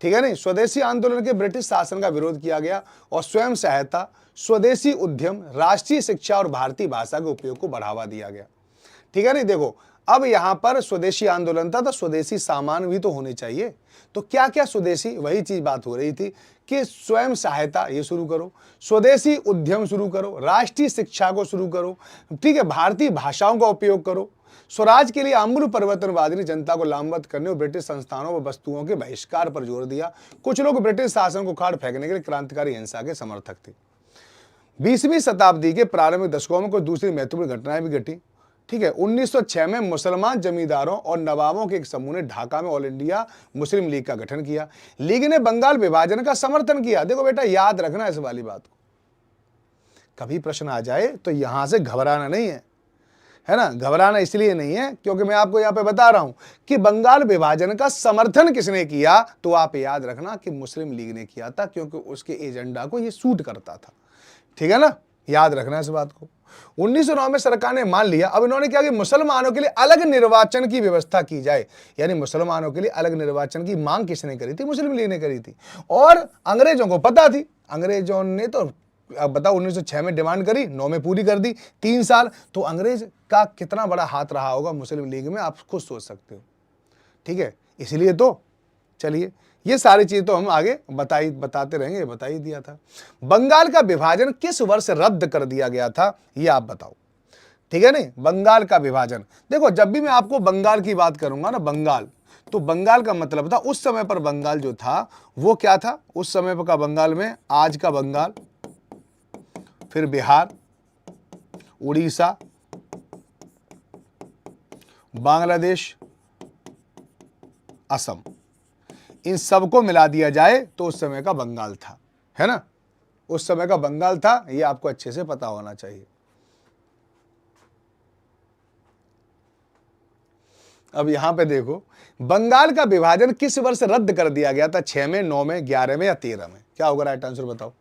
ठीक है नहीं। स्वदेशी आंदोलन के ब्रिटिश शासन का विरोध किया गया और स्वयं सहायता, स्वदेशी उद्यम, राष्ट्रीय शिक्षा और भारतीय भाषा के उपयोग को बढ़ावा दिया गया, ठीक है नहीं। देखो अब यहां पर स्वदेशी आंदोलन था तो स्वदेशी सामान भी तो होने चाहिए। तो क्या क्या स्वदेशी, वही चीज बात हो रही थी कि स्वयं सहायता ये शुरू करो, स्वदेशी उद्यम शुरू करो, राष्ट्रीय शिक्षा को शुरू करो, ठीक है, भारतीय भाषाओं का उपयोग करो। स्वराज के लिए आमूल परिवर्तनवादी ने जनता को लामबंद करने और ब्रिटिश संस्थानों व वस्तुओं के बहिष्कार पर जोर दिया। कुछ लोग ब्रिटिश शासन को उखाड़ फेंकने के लिए क्रांतिकारी हिंसा के समर्थक थे। 20वीं शताब्दी के प्रारंभिक दशकों में कुछ दूसरी महत्वपूर्ण घटनाएं भी घटी, ठीक है। 1906 में मुसलमान जमींदारों और नवाबों के एक समूह ने ढाका में ऑल इंडिया मुस्लिम लीग का गठन किया। लीग ने बंगाल विभाजन का समर्थन किया। देखो बेटा याद रखना इस वाली बात को, कभी प्रश्न आ जाए तो यहां से घबराना नहीं है ना। घबराना इसलिए नहीं है क्योंकि मैं आपको यहां पे बता रहा हूं कि बंगाल विभाजन का समर्थन किसने किया, तो आप याद रखना कि मुस्लिम लीग ने किया था, क्योंकि उसके एजेंडा को यह सूट करता था, ठीक है ना, याद रखना इस बात को। 1909 में सरकार ने मान लिया। अब इन्होंने क्या कि मुसलमानों के लिए अलग निर्वाचन की व्यवस्था की जाए, यानी मुसलमानों के लिए अलग निर्वाचन की मांग किसने करी थी? मुस्लिम लीग ने करी थी। और अंग्रेजों को पता थी, अंग्रेजों ने तो अब बताओ 1906 में डिमांड करी, 9 में पूरी कर दी, 3 साल। तो अंग्रेज का कितना बड़ा हाथ रहा होगा मुस्लिम लीग में, आप खुद सोच सकते हो, ठीक है। इसलिए तो चलिए ये सारी चीज तो हम आगे बताते रहेंगे, बता ही दिया था। बंगाल का विभाजन किस वर्ष रद्द कर दिया गया था, ये आप बताओ, ठीक है नहीं। बंगाल का विभाजन, देखो जब भी मैं आपको बंगाल की बात करूंगा ना, बंगाल, तो बंगाल का मतलब था उस समय पर बंगाल जो था वो क्या था? उस समय पर का बंगाल में आज का बंगाल, फिर बिहार, उड़ीसा, बांग्लादेश, असम, इन सबको मिला दिया जाए तो उस समय का बंगाल था, है ना, उस समय का बंगाल था। ये आपको अच्छे से पता होना चाहिए। अब यहां पे देखो, बंगाल का विभाजन किस वर्ष रद्द कर दिया गया था? 6 में, 9 में, 11 में या 13 में? क्या होगा राइट आंसर बताओ।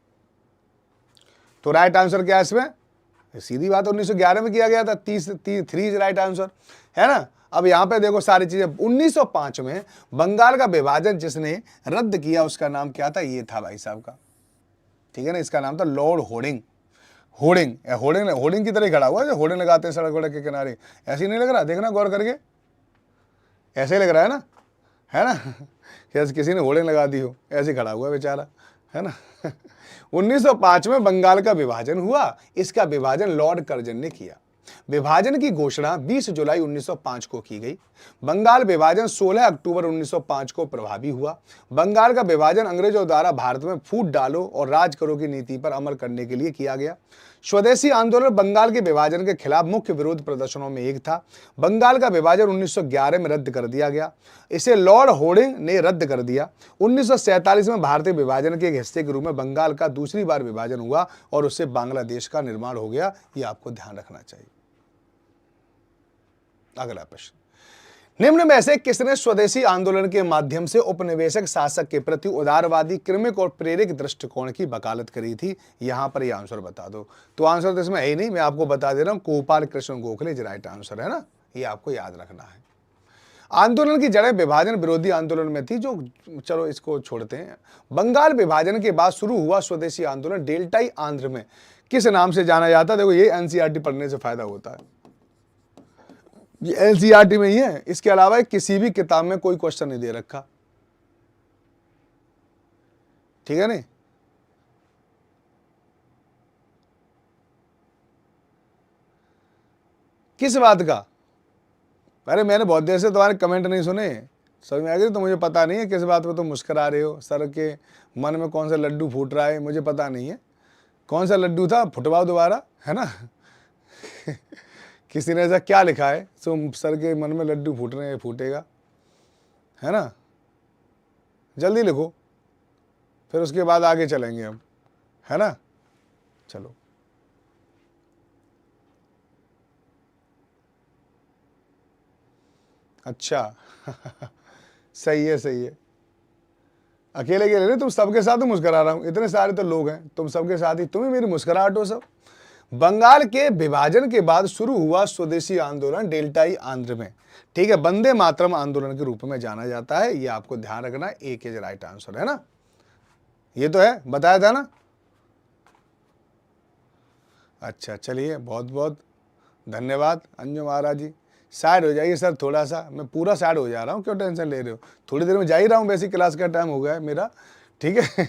तो राइट आंसर क्या है इसमें? सीधी बात, 1911 में किया गया था। 3 इज राइट आंसर, है ना। अब यहां पे देखो सारी चीजें। 1905 में बंगाल का विभाजन जिसने रद्द किया उसका नाम क्या था? ये था भाई साहब का, ठीक है ना, इसका नाम था Lord hoarding. Hoarding hoarding hoarding की तरह ही खड़ा हुआ है, होर्डिंग लगाते हैं सड़क वड़क के किनारे, ऐसे ही नहीं लग रहा? देखना गौर करके, ऐसे ही लग रहा है ना, है ना। जैसे किसी ने होर्डिंग लगा दी हो, ऐसे ही खड़ा हुआ है बेचारा, है ना। 1905 में बंगाल का विभाजन हुआ। इसका विभाजन लॉर्ड कर्जन ने किया। विभाजन की घोषणा 20 जुलाई 1905 को की गई। बंगाल विभाजन 16 अक्टूबर 1905 को प्रभावी हुआ। बंगाल का विभाजन अंग्रेजों द्वारा भारत में फूट डालो और राज करो की नीति पर अमल करने के लिए किया गया। स्वदेशी आंदोलन बंगाल के विभाजन के खिलाफ मुख्य विरोध प्रदर्शनों में एक था। बंगाल का विभाजन 1911 में रद्द कर दिया गया। इसे लॉर्ड होर्डिंग ने रद्द कर दिया। 1947 में भारतीय विभाजन के एक हिस्से के रूप में बंगाल का दूसरी बार विभाजन हुआ और उससे बांग्लादेश का निर्माण हो गया। यह आपको ध्यान रखना चाहिए। अगला प्रश्न, निम्न में से किसने स्वदेशी आंदोलन के माध्यम से उपनिवेशक शासक के प्रति उदारवादी, क्रमिक और प्रेरक दृष्टिकोण की वकालत करी थी? यहां पर यह आंसर बता दो। तो आंसर तो इसमें है ही नहीं, मैं आपको बता दे रहा हूं, गोपाल कृष्ण गोखले जो राइट आंसर है ना, ये आपको याद रखना है। आंदोलन की जड़ें विभाजन विरोधी आंदोलन में थी, जो चलो इसको छोड़ते हैं। बंगाल विभाजन के बाद शुरू हुआ स्वदेशी आंदोलन डेल्टाई आंध्र में किस नाम से जाना जाता है? देखो ये एनसीईआरटी पढ़ने से फायदा होता है, ये एनसीईआरटी में ही है, इसके अलावा किसी भी किताब में कोई क्वेश्चन नहीं दे रखा, ठीक है नहीं। किस बात का? अरे मैंने बहुत देर से तुम्हारे कमेंट नहीं सुने, समझ में आ गई? तो मुझे पता नहीं है किस बात पे तुम मुस्कुरा रहे हो। सर के मन में कौन सा लड्डू फूट रहा है मुझे पता नहीं है, कौन सा लड्डू था, फुटवाओ दोबारा, है ना। किसी ने ऐसा क्या लिखा है, तुम सर के मन में लड्डू फूट रहे हैं, फूटेगा, है ना। जल्दी लिखो, फिर उसके बाद आगे चलेंगे हम, है ना। चलो अच्छा। सही है, सही है। अकेले के लिए तुम सबके साथ मुस्कुरा रहा हूं, इतने सारे तो लोग हैं, तुम सबके साथ ही, तुम्हें मेरी मुस्कुराहट हो सब। बंगाल के विभाजन के बाद शुरू हुआ स्वदेशी आंदोलन डेल्टाई आंध्र में, ठीक है, वंदे मातरम आंदोलन के रूप में जाना जाता है। ये आपको ध्यान रखना, एक इज राइट आंसर, है ना। ये तो है, बताया था ना। अच्छा चलिए, बहुत बहुत धन्यवाद अंजू महाराज जी। साइड हो जाइए सर थोड़ा सा, मैं पूरा साइड हो जा रहा हूँ, क्यों टेंशन ले रहे हो? थोड़ी देर में जा ही रहा हूँ, वैसे क्लास का टाइम हो गया है मेरा, ठीक है।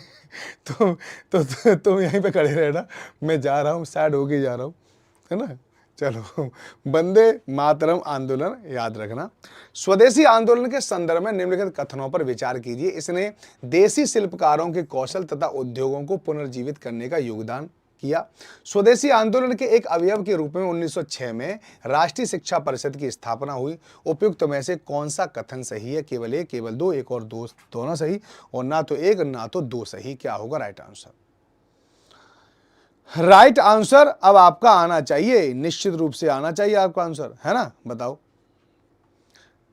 तो तुम यहीं पे खड़े रहना, मैं जा रहा हूँ, साइड होके जा रहा हूँ, है ना। चलो, वंदे मातरम आंदोलन याद रखना। स्वदेशी आंदोलन के संदर्भ में निम्नलिखित कथनों पर विचार कीजिए। इसने देसी शिल्पकारों के कौशल तथा उद्योगों को पुनर्जीवित करने का योगदान किया। स्वदेशी आंदोलन के एक अवयव के रूप में 1906 में राष्ट्रीय शिक्षा परिषद की स्थापना हुई। उपयुक्त में से कौन सा कथन सही है? केवल एक, केवल दो, एक और दो, दोनों सही, और ना तो एक ना तो दो सही। क्या होगा राइट आंसर? राइट आंसर अब आपका आना चाहिए, निश्चित रूप से आना चाहिए आपका आंसर, है ना। बताओ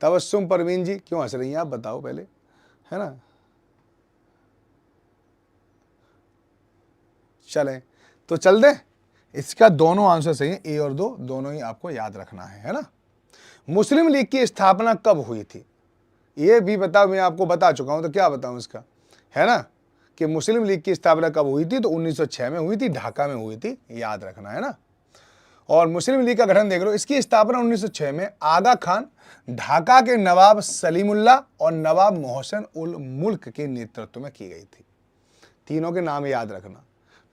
तबस्सुम परवीन जी, क्यों हंस रही हैं आप, बताओ पहले, है ना। चलें तो चल दे, इसका दोनों आंसर सही है, ए और दो दोनों ही आपको याद रखना है ना। मुस्लिम लीग की स्थापना कब हुई थी? ये भी बताओ, मैं आपको बता चुका हूं तो क्या बताऊं इसका, है ना, कि मुस्लिम लीग की स्थापना कब हुई थी? तो 1906 में हुई थी, ढाका में हुई थी, याद रखना, है ना। और मुस्लिम लीग का गठन देख लो, इसकी स्थापना 1906 में आगा खान, ढाका के नवाब सलीमुल्लाह और नवाब मोहसिन उल मुल्क के नेतृत्व में की गई थी। तीनों के नाम याद रखना,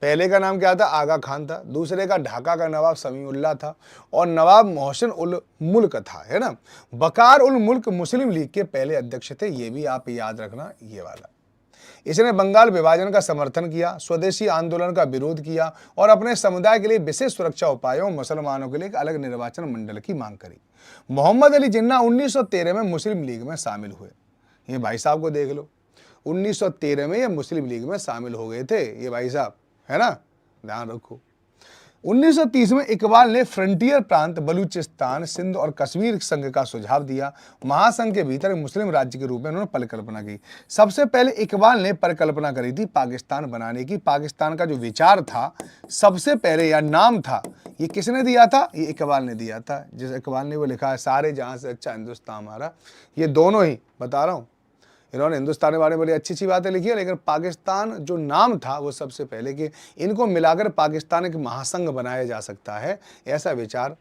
पहले का नाम क्या था? आगा खान था, दूसरे का ढाका का नवाब समीउल्लाह था, और नवाब मोहसिन उल मुल्क था, है ना। बकार उल मुल्क मुस्लिम लीग के पहले अध्यक्ष थे, ये भी आप याद रखना, ये वाला। इसने बंगाल विभाजन का समर्थन किया, स्वदेशी आंदोलन का विरोध किया और अपने समुदाय के लिए विशेष सुरक्षा उपायों, मुसलमानों के लिए एक अलग निर्वाचन मंडल की मांग करी। मोहम्मद अली जिन्ना 1913 में मुस्लिम लीग में शामिल हुए। ये भाई साहब को देख लो, 1913 में ये मुस्लिम लीग में शामिल हो गए थे, ये भाई साहब, है ना, ध्यान रखो। 1930 में इकबाल ने फ्रंटियर प्रांत बलूचिस्तान, सिंध और कश्मीर संघ का सुझाव दिया। महासंघ के भीतर एक मुस्लिम राज्य के रूप में उन्होंने परिकल्पना की। सबसे पहले इकबाल ने परिकल्पना करी थी पाकिस्तान बनाने की। पाकिस्तान का जो विचार था सबसे पहले, या नाम था, ये किसने दिया था? ये इकबाल ने दिया था। जिस इकबाल ने वो लिखा है सारे जहां से अच्छा हिंदुस्तान हमारा, ये दोनों ही बता रहा हूं, इन्होंने हिंदुस्तान के बारे में बड़ी अच्छी अच्छी बातें लिखी है, लेकिन पाकिस्तान जो नाम था वो सबसे पहले कि इनको मिलाकर पाकिस्तान एक महासंघ बनाया जा सकता है, ऐसा विचार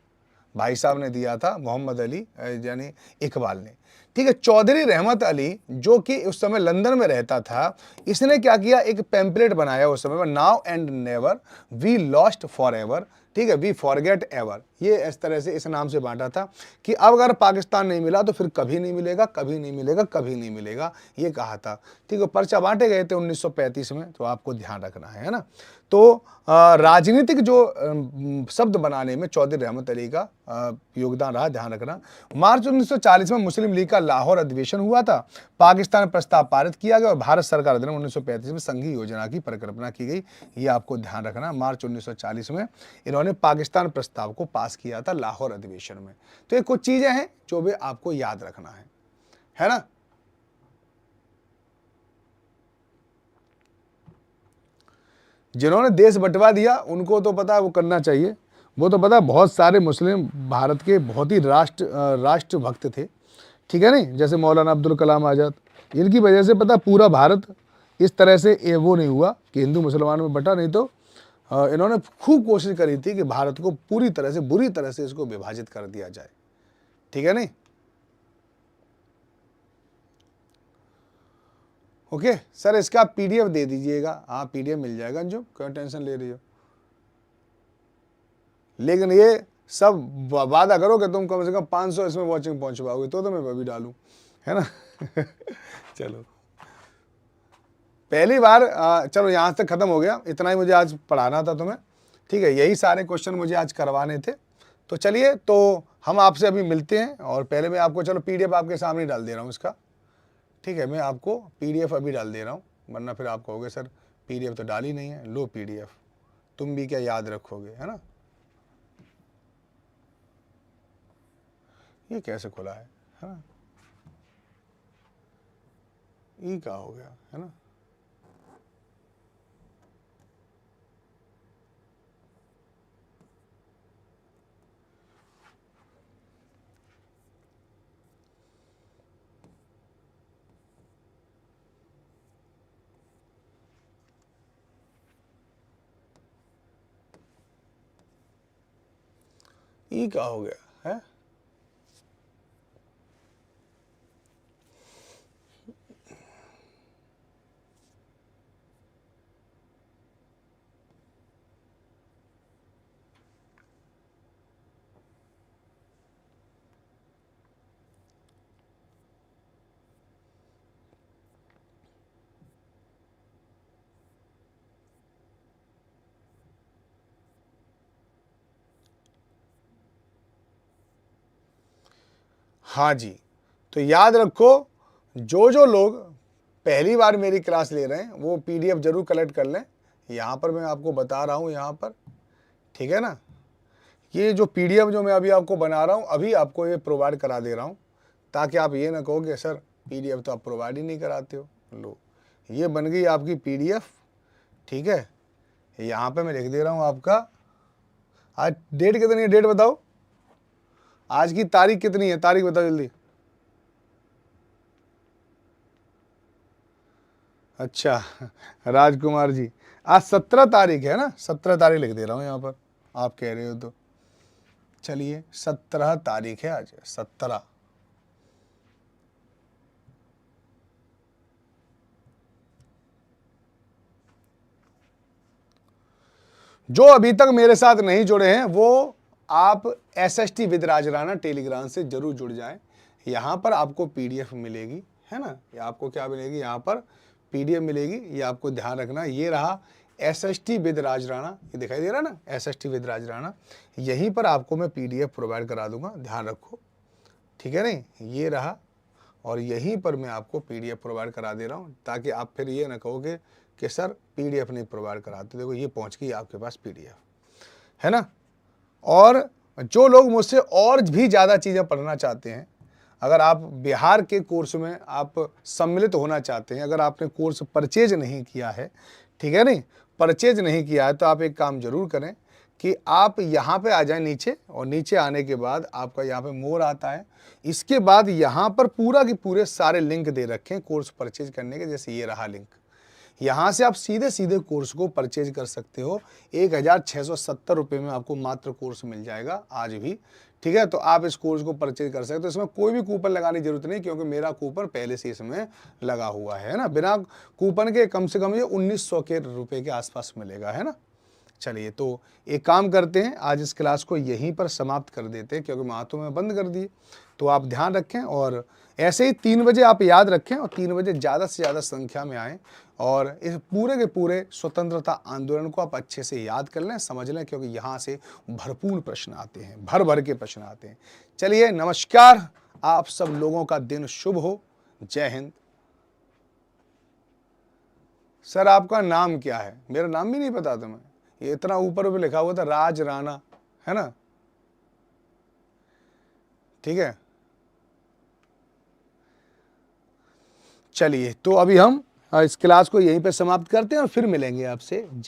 भाई साहब ने दिया था, मोहम्मद अली यानी इकबाल ने। ठीक है, चौधरी रहमत अली जो कि उस समय लंदन में रहता था, इसने क्या किया, एक पैम्पलेट बनाया उस समय में, now and never, we lost forever, ठीक है, वी फॉरगेट एवर, ये इस तरह से इस नाम से बांटा था कि अब अगर पाकिस्तान नहीं मिला तो फिर कभी नहीं मिलेगा, कभी नहीं मिलेगा, कभी नहीं मिलेगा, ये कहा था। ठीक है, पर्चा बांटे गए थे 1935 में, तो आपको ध्यान रखना है ना। तो राजनीतिक जो शब्द बनाने में चौधरी रहमत अली का योगदान रहा, ध्यान रखना। मार्च 1940 में मुस्लिम लीग का लाहौर अधिवेशन हुआ था। पाकिस्तान प्रस्ताव पारित किया गया और भारत सरकार द्वारा 1935 में संघीय योजना की परिकल्पना की गई, ये आपको ध्यान रखना। मार्च 1940 में इन्होंने पाकिस्तान प्रस्ताव को पास किया था लाहौर अधिवेशन में। तो ये कुछ चीजें हैं जो भी आपको याद रखना है ना। जिन्होंने देश बंटवा दिया उनको तो पता है वो करना चाहिए, वो तो पता है बहुत सारे मुस्लिम भारत के बहुत ही राष्ट्रभक्त थे, ठीक है नहीं, जैसे मौलाना अब्दुल कलाम आज़ाद, इनकी वजह से पता पूरा भारत इस तरह से वो नहीं हुआ कि हिंदू मुसलमानों में बटा, नहीं तो इन्होंने खूब कोशिश करी थी कि भारत को पूरी तरह से, बुरी तरह से इसको विभाजित कर दिया जाए, ठीक है नहीं। ओके सर, इसका पीडीएफ दे दीजिएगा। हाँ पीडीएफ मिल जाएगा, जो क्यों टेंशन ले रही हो, लेकिन ये सब वादा करो कि तुम कम से कम 500 इसमें वॉचिंग पहुंच पाओगे तो मैं अभी डालूं, है ना। चलो पहली बार चलो यहाँ तक खत्म हो गया, इतना ही मुझे आज पढ़ाना था तुम्हें, ठीक है, यही सारे क्वेश्चन मुझे आज करवाने थे। तो चलिए, तो हम आपसे अभी मिलते हैं, और पहले मैं आपको, चलो पीडीएफ आपके सामने डाल दे रहा हूँ इसका, ठीक है, मैं आपको पीडीएफ अभी डाल दे रहा हूँ, वरना फिर आप कहोगे सर पीडीएफ तो डाल ही नहीं है। लो पीडीएफ, तुम भी क्या याद रखोगे, है ना। ये कैसे खुला है ना, ये क्या हो गया, है ना। ये क्या हो गया है। हाँ जी, तो याद रखो, जो लोग पहली बार मेरी क्लास ले रहे हैं वो पीडीएफ जरूर कलेक्ट कर लें। यहाँ पर मैं आपको बता रहा हूँ, यहाँ पर, ठीक है ना, ये जो पीडीएफ जो मैं अभी आपको बना रहा हूँ, अभी आपको ये प्रोवाइड करा दे रहा हूँ, ताकि आप ये ना कहो कि सर पीडीएफ तो आप प्रोवाइड ही नहीं कराते हो। लो, ये बन गई आपकी पीडीएफ, ठीक है। यहाँ पे मैं लिख दे रहा हूँ आपका, आज डेट कितनी है, डेट बताओ, आज की तारीख कितनी है, तारीख बताओ जल्दी। अच्छा राजकुमार जी, आज 17 तारीख है ना, 17 तारीख लिख दे रहा हूँ यहाँ पर, आप कह रहे हो तो। चलिए 17 तारीख है आज, 17। जो अभी तक मेरे साथ नहीं जुड़े हैं वो आप SST with Raj Rana Telegram से जरूर जुड़ जाएं। यहाँ पर आपको पीडीएफ मिलेगी, है ना, ये आपको क्या मिलेगी, यहाँ पर पीडीएफ मिलेगी, ये आपको ध्यान रखना। ये रहा SST विद राज राणा, ये दिखाई दे रहा ना, SST विद राज राणा, यहीं पर आपको मैं पीडीएफ प्रोवाइड करा दूंगा, ध्यान रखो, ठीक है नहीं। ये रहा, और यहीं पर मैं आपको पीडीएफ प्रोवाइड करा दे रहा हूँ, ताकि आप फिर ये ना कहोगे कि सर पीडीएफ नहीं प्रोवाइड कराते। देखो ये पहुँच गई आपके पास पीडीएफ, है ना। और जो लोग मुझसे और भी ज़्यादा चीज़ें पढ़ना चाहते हैं, अगर आप बिहार के कोर्स में आप सम्मिलित होना चाहते हैं, अगर आपने कोर्स परचेज नहीं किया है, ठीक है नहीं, परचेज नहीं किया है, तो आप एक काम जरूर करें कि आप यहाँ पे आ जाएं नीचे, और नीचे आने के बाद आपका यहाँ पे मोर आता है, इसके बाद यहाँ पर पूरा के पूरे सारे लिंक दे रखे हैं कोर्स परचेज करने के। जैसे ये रहा लिंक, यहाँ से आप सीधे सीधे कोर्स को परचेज कर सकते हो। 1670 रुपये में आपको मात्र कोर्स मिल जाएगा आज भी, ठीक है। तो आप इस कोर्स को परचेज कर सकते हो, इसमें कोई भी कूपन लगाने की जरूरत नहीं, क्योंकि मेरा कूपन पहले से इसमें लगा हुआ है ना। बिना कूपन के कम से कम ये 1900 के रुपए के आसपास मिलेगा, है ना। चलिए, तो एक काम करते हैं, आज इस क्लास को यहीं पर समाप्त कर देते हैं, क्योंकि मातों में बंद कर दिए। तो आप ध्यान रखें, और ऐसे ही 3 बजे आप याद रखें, और 3 बजे ज़्यादा से ज़्यादा संख्या में आएँ, और इस पूरे के पूरे स्वतंत्रता आंदोलन को आप अच्छे से याद कर लें, समझ लें, क्योंकि यहाँ से भरपूर प्रश्न आते हैं, भर भर के प्रश्न आते हैं। चलिए, नमस्कार, आप सब लोगों का दिन शुभ हो। जय हिंद। सर, आपका नाम क्या है? मेरा नाम भी नहीं पता तुम्हें? ये इतना ऊपर भी लिखा हुआ था, राज राणा, है ना, ठीक है। चलिए, तो अभी हम इस क्लास को यहीं पे समाप्त करते हैं, और फिर मिलेंगे आपसे।